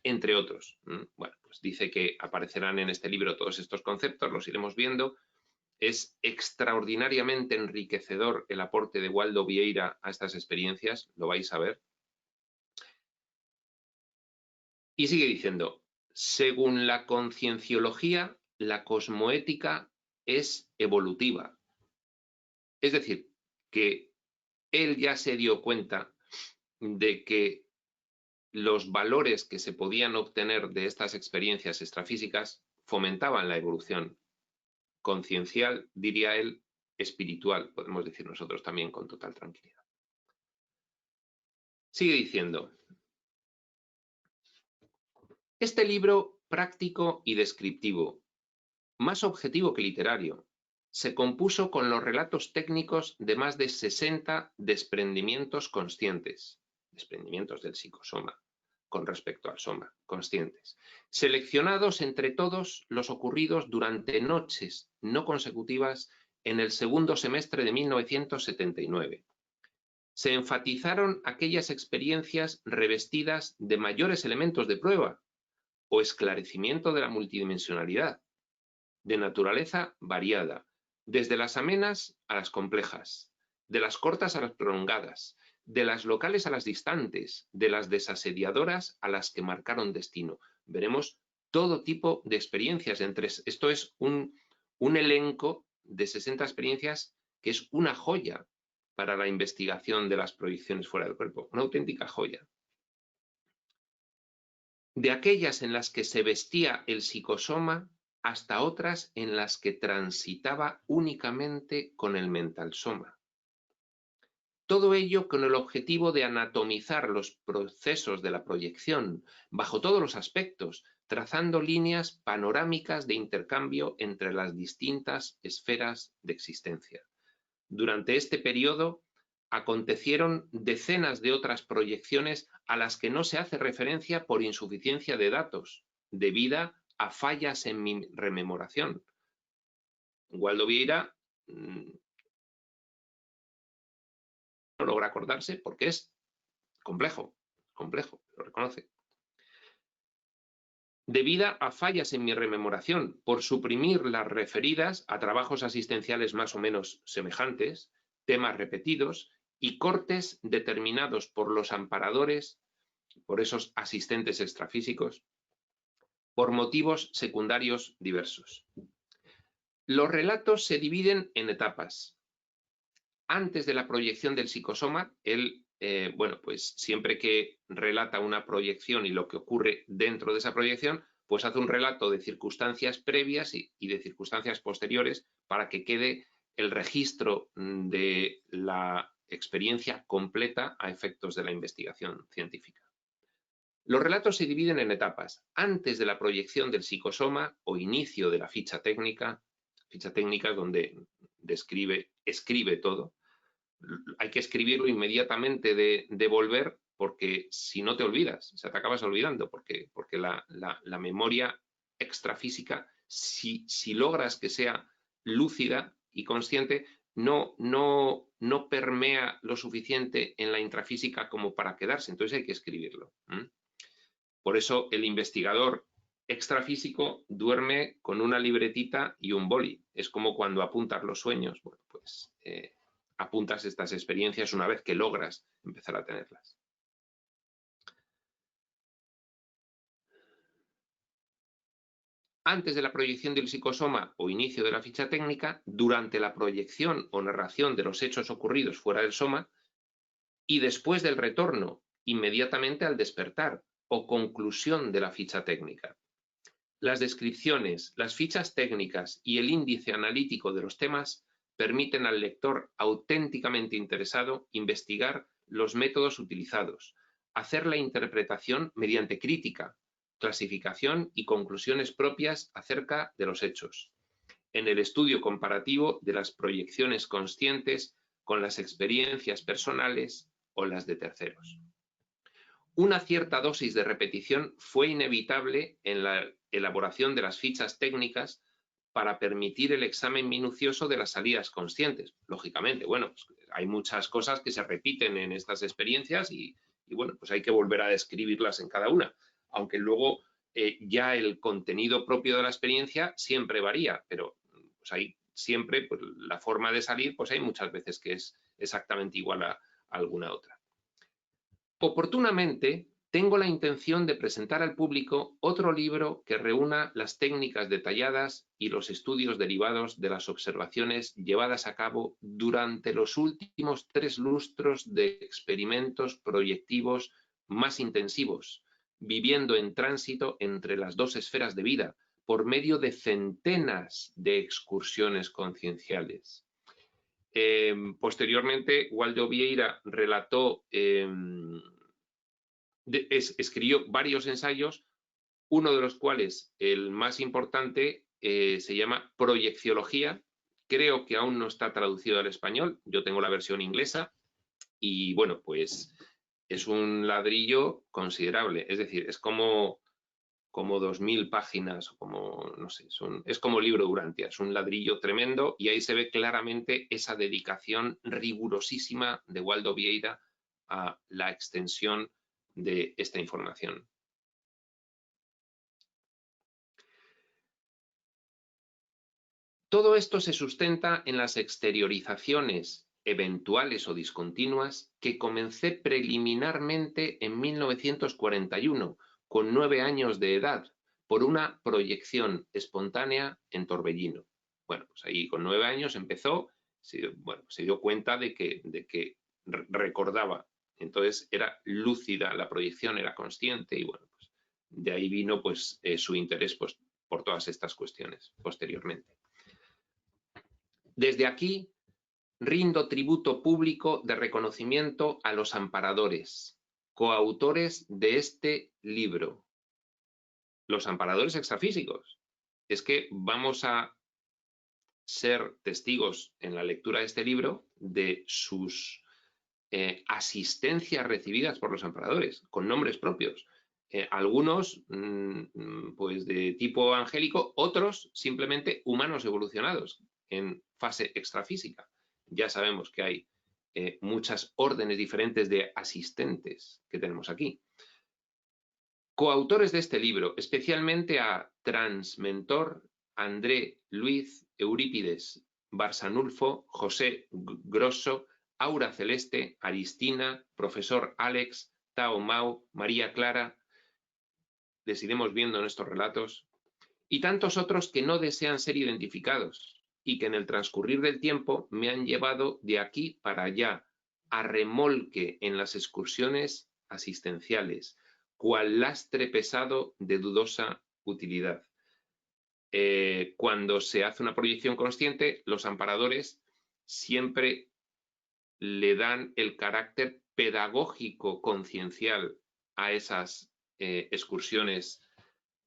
entre otros. Bueno, pues dice que aparecerán en este libro todos estos conceptos, los iremos viendo. Es extraordinariamente enriquecedor el aporte de Waldo Vieira a estas experiencias, lo vais a ver. Y sigue diciendo, según la concienciología, la cosmoética es evolutiva. Es decir, que él ya se dio cuenta de que los valores que se podían obtener de estas experiencias extrafísicas fomentaban la evolución conciencial, diría él, espiritual, podemos decir nosotros también con total tranquilidad. Sigue diciendo, este libro práctico y descriptivo, más objetivo que literario, se compuso con los relatos técnicos de más de 60 desprendimientos conscientes, desprendimientos del psicosoma, con respecto al soma, conscientes, seleccionados entre todos los ocurridos durante noches no consecutivas en el segundo semestre de 1979. Se enfatizaron aquellas experiencias revestidas de mayores elementos de prueba o esclarecimiento de la multidimensionalidad, de naturaleza variada, desde las amenas a las complejas, de las cortas a las prolongadas, de las locales a las distantes, de las desasediadoras a las que marcaron destino. Veremos todo tipo de experiencias. Esto es un elenco de 60 experiencias que es una joya para la investigación de las proyecciones fuera del cuerpo, una auténtica joya. de aquellas en las que se vestía el psicosoma hasta otras en las que transitaba únicamente con el mentalsoma. Todo ello con el objetivo de anatomizar los procesos de la proyección bajo todos los aspectos, trazando líneas panorámicas de intercambio entre las distintas esferas de existencia. Durante este periodo acontecieron decenas de otras proyecciones a las que no se hace referencia por insuficiencia de datos, debida a fallas en mi rememoración. Waldo Vieira no logra acordarse porque es complejo, lo reconoce. Debida a fallas en mi rememoración por suprimir las referidas a trabajos asistenciales más o menos semejantes, temas repetidos y cortes determinados por los amparadores, por esos asistentes extrafísicos, por motivos secundarios diversos. Los relatos se dividen en etapas. Antes de la proyección del psicosoma, él, bueno, pues siempre que relata una proyección y lo que ocurre dentro de esa proyección, pues hace un relato de circunstancias previas y de circunstancias posteriores para que quede el registro de la experiencia completa a efectos de la investigación científica. Los relatos se dividen en etapas. Antes de la proyección del psicosoma o inicio de la ficha técnica donde escribe todo. Hay que escribirlo inmediatamente de volver, porque si no te olvidas, o sea, te acabas olvidando, porque la memoria extrafísica, si logras que sea lúcida y consciente, no permea lo suficiente en la intrafísica como para quedarse, entonces hay que escribirlo. Por eso el investigador extrafísico duerme con una libretita y un boli. Es como cuando apuntas los sueños. Bueno, pues apuntas estas experiencias una vez que logras empezar a tenerlas. Antes de la proyección del psicosoma o inicio de la ficha técnica, durante la proyección o narración de los hechos ocurridos fuera del soma y después del retorno, inmediatamente al despertar o conclusión de la ficha técnica. Las descripciones, las fichas técnicas y el índice analítico de los temas permiten al lector auténticamente interesado investigar los métodos utilizados, hacer la interpretación mediante crítica, clasificación y conclusiones propias acerca de los hechos, en el estudio comparativo de las proyecciones conscientes con las experiencias personales o las de terceros. Una cierta dosis de repetición fue inevitable en la elaboración de las fichas técnicas para permitir el examen minucioso de las salidas conscientes. Lógicamente, bueno, pues hay muchas cosas que se repiten en estas experiencias y bueno, pues hay que volver a describirlas en cada una, aunque luego ya el contenido propio de la experiencia siempre varía, pero pues hay siempre pues, la forma de salir, pues hay muchas veces que es exactamente igual a alguna otra. Oportunamente, tengo la intención de presentar al público otro libro que reúna las técnicas detalladas y los estudios derivados de las observaciones llevadas a cabo durante los últimos 3 lustros de experimentos proyectivos más intensivos, viviendo en tránsito entre las 2 esferas de vida, por medio de centenas de excursiones concienciales. Posteriormente, Waldo Vieira relató, escribió varios ensayos, uno de los cuales, el más importante, se llama Proyecciología. Creo que aún no está traducido al español, yo tengo la versión inglesa y bueno, pues es un ladrillo considerable, es decir, es como 2000 páginas, como, no sé, es como libro Durantia, es un ladrillo tremendo y ahí se ve claramente esa dedicación rigurosísima de Waldo Vieira a la extensión de esta información. Todo esto se sustenta en las exteriorizaciones eventuales o discontinuas que comencé preliminarmente en 1941, con 9 años de edad, por una proyección espontánea en Torbellino. Bueno, pues ahí con 9 años empezó, se dio cuenta de que recordaba, entonces era lúcida, la proyección era consciente y bueno, pues de ahí vino pues, su interés pues, por todas estas cuestiones posteriormente. Desde aquí rindo tributo público de reconocimiento a los amparadores, coautores de este libro. Los amparadores extrafísicos. Es que vamos a ser testigos en la lectura de este libro de sus asistencias recibidas por los amparadores, con nombres propios. Algunos pues de tipo angélico, otros simplemente humanos evolucionados en fase extrafísica. Ya sabemos que hay muchas órdenes diferentes de asistentes que tenemos aquí. Coautores de este libro, especialmente a Transmentor, André, Luis, Eurípides, Barsanulfo, José Grosso, Aura Celeste, Aristina, Profesor Alex, Tao Mau, María Clara, les iremos viendo en estos relatos, y tantos otros que no desean ser identificados y que en el transcurrir del tiempo me han llevado de aquí para allá, a remolque en las excursiones asistenciales, cual lastre pesado de dudosa utilidad. Cuando se hace una proyección consciente, los amparadores siempre le dan el carácter pedagógico conciencial a esas excursiones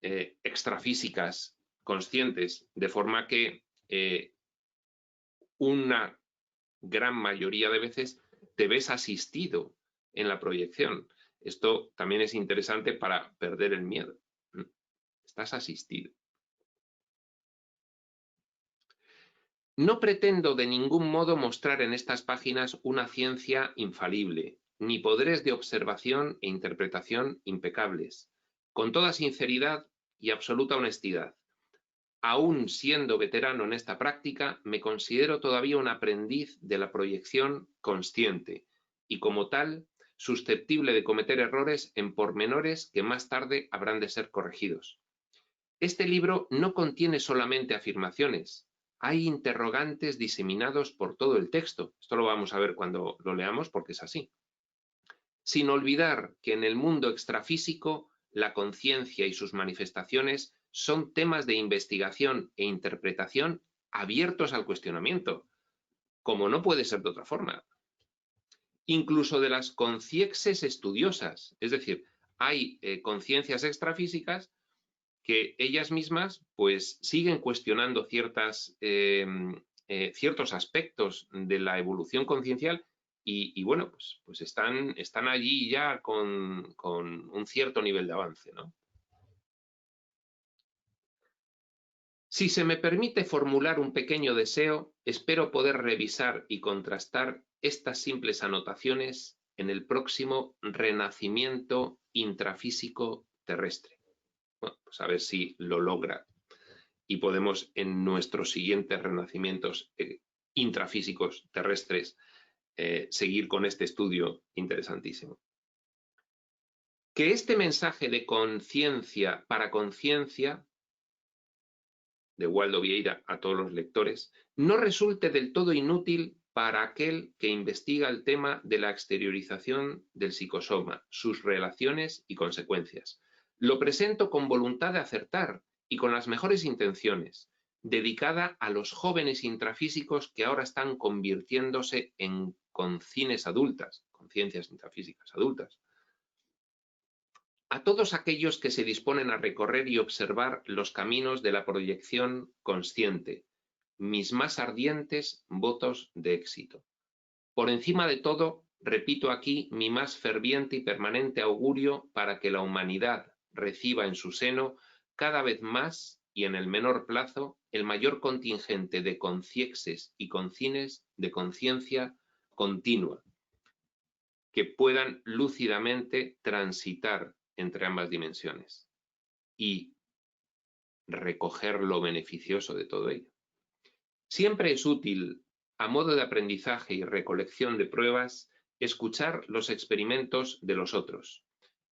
extrafísicas conscientes, de forma que una gran mayoría de veces te ves asistido en la proyección. Esto también es interesante para perder el miedo. Estás asistido. No pretendo de ningún modo mostrar en estas páginas una ciencia infalible, ni poderes de observación e interpretación impecables. Con toda sinceridad y absoluta honestidad, aún siendo veterano en esta práctica, me considero todavía un aprendiz de la proyección consciente y, como tal, susceptible de cometer errores en pormenores que más tarde habrán de ser corregidos. Este libro no contiene solamente afirmaciones, hay interrogantes diseminados por todo el texto. Esto lo vamos a ver cuando lo leamos porque es así. Sin olvidar que en el mundo extrafísico la conciencia y sus manifestaciones son temas de investigación e interpretación abiertos al cuestionamiento, como no puede ser de otra forma. Incluso de las conciexes estudiosas, es decir, hay conciencias extrafísicas que ellas mismas pues siguen cuestionando ciertos aspectos de la evolución conciencial y bueno, pues están allí ya con un cierto nivel de avance, ¿no? Si se me permite formular un pequeño deseo, espero poder revisar y contrastar estas simples anotaciones en el próximo renacimiento intrafísico terrestre. Bueno, pues a ver si lo logra y podemos en nuestros siguientes renacimientos intrafísicos terrestres seguir con este estudio interesantísimo. Que este mensaje de conciencia para conciencia de Waldo Vieira a todos los lectores no resulte del todo inútil para aquel que investiga el tema de la exteriorización del psicosoma, sus relaciones y consecuencias. Lo presento con voluntad de acertar y con las mejores intenciones, dedicada a los jóvenes intrafísicos que ahora están convirtiéndose en conciencias adultas, conciencias intrafísicas adultas. A todos aquellos que se disponen a recorrer y observar los caminos de la proyección consciente, mis más ardientes votos de éxito. Por encima de todo, repito aquí mi más ferviente y permanente augurio para que la humanidad reciba en su seno cada vez más y en el menor plazo el mayor contingente de conciexes y concines de conciencia continua, que puedan lúcidamente transitar entre ambas dimensiones y recoger lo beneficioso de todo ello. Siempre es útil, a modo de aprendizaje y recolección de pruebas, escuchar los experimentos de los otros.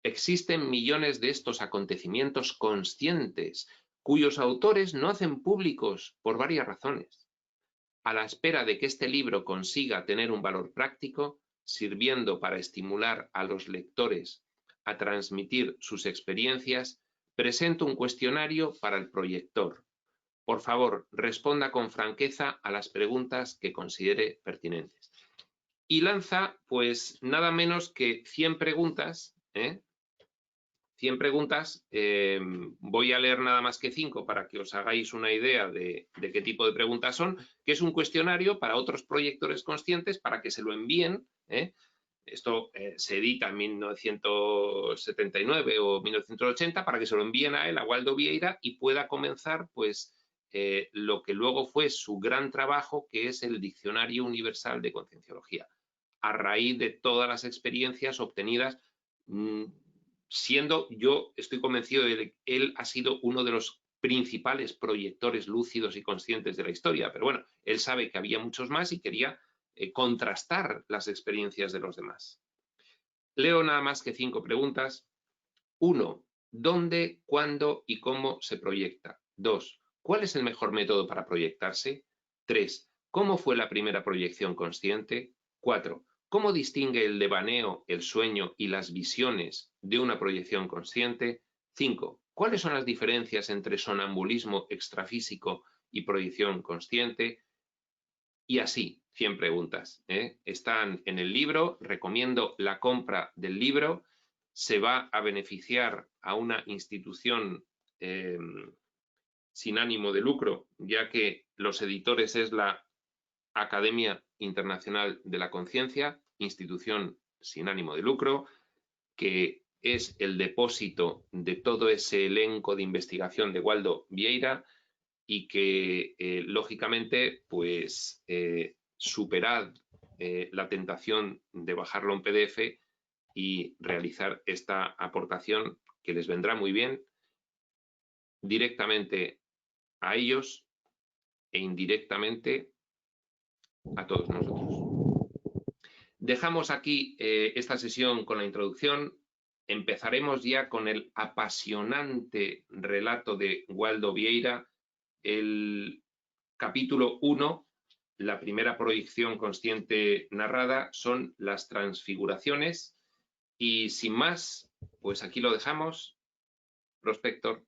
Existen millones de estos acontecimientos conscientes, cuyos autores no hacen públicos por varias razones. A la espera de que este libro consiga tener un valor práctico, sirviendo para estimular a los lectores a transmitir sus experiencias, presento un cuestionario para el proyector. Por favor, responda con franqueza a las preguntas que considere pertinentes. Y lanza, pues, nada menos que 100 preguntas, 100 preguntas, voy a leer nada más que 5 para que os hagáis una idea de qué tipo de preguntas son, que es un cuestionario para otros proyectores conscientes para que se lo envíen. Esto se edita en 1979 o 1980 para que se lo envíen a él, a Waldo Vieira, y pueda comenzar, pues, lo que luego fue su gran trabajo, que es el Diccionario Universal de Concienciología, a raíz de todas las experiencias obtenidas, siendo, yo estoy convencido de que él ha sido uno de los principales proyectores lúcidos y conscientes de la historia, pero bueno, él sabe que había muchos más y quería contrastar las experiencias de los demás. Leo nada más que 5 preguntas. 1. ¿Dónde, cuándo y cómo se proyecta? 2. ¿Cuál es el mejor método para proyectarse? 3. ¿Cómo fue la primera proyección consciente? 4. ¿Cómo distingue el devaneo, el sueño y las visiones de una proyección consciente? 5. ¿Cuáles son las diferencias entre sonambulismo extrafísico y proyección consciente? Y así, 100 preguntas. Están en el libro, recomiendo la compra del libro, se va a beneficiar a una institución sin ánimo de lucro, ya que los editores es la Academia Internacional de la Conciencia, institución sin ánimo de lucro, que es el depósito de todo ese elenco de investigación de Waldo Vieira y que, lógicamente, pues superad la tentación de bajarlo en PDF y realizar esta aportación que les vendrá muy bien directamente a ellos e indirectamente a todos nosotros. Dejamos aquí esta sesión con la introducción. Empezaremos ya con el apasionante relato de Waldo Vieira, el capítulo 1, la primera proyección consciente narrada, son las transfiguraciones. Y sin más, pues aquí lo dejamos. Prospector.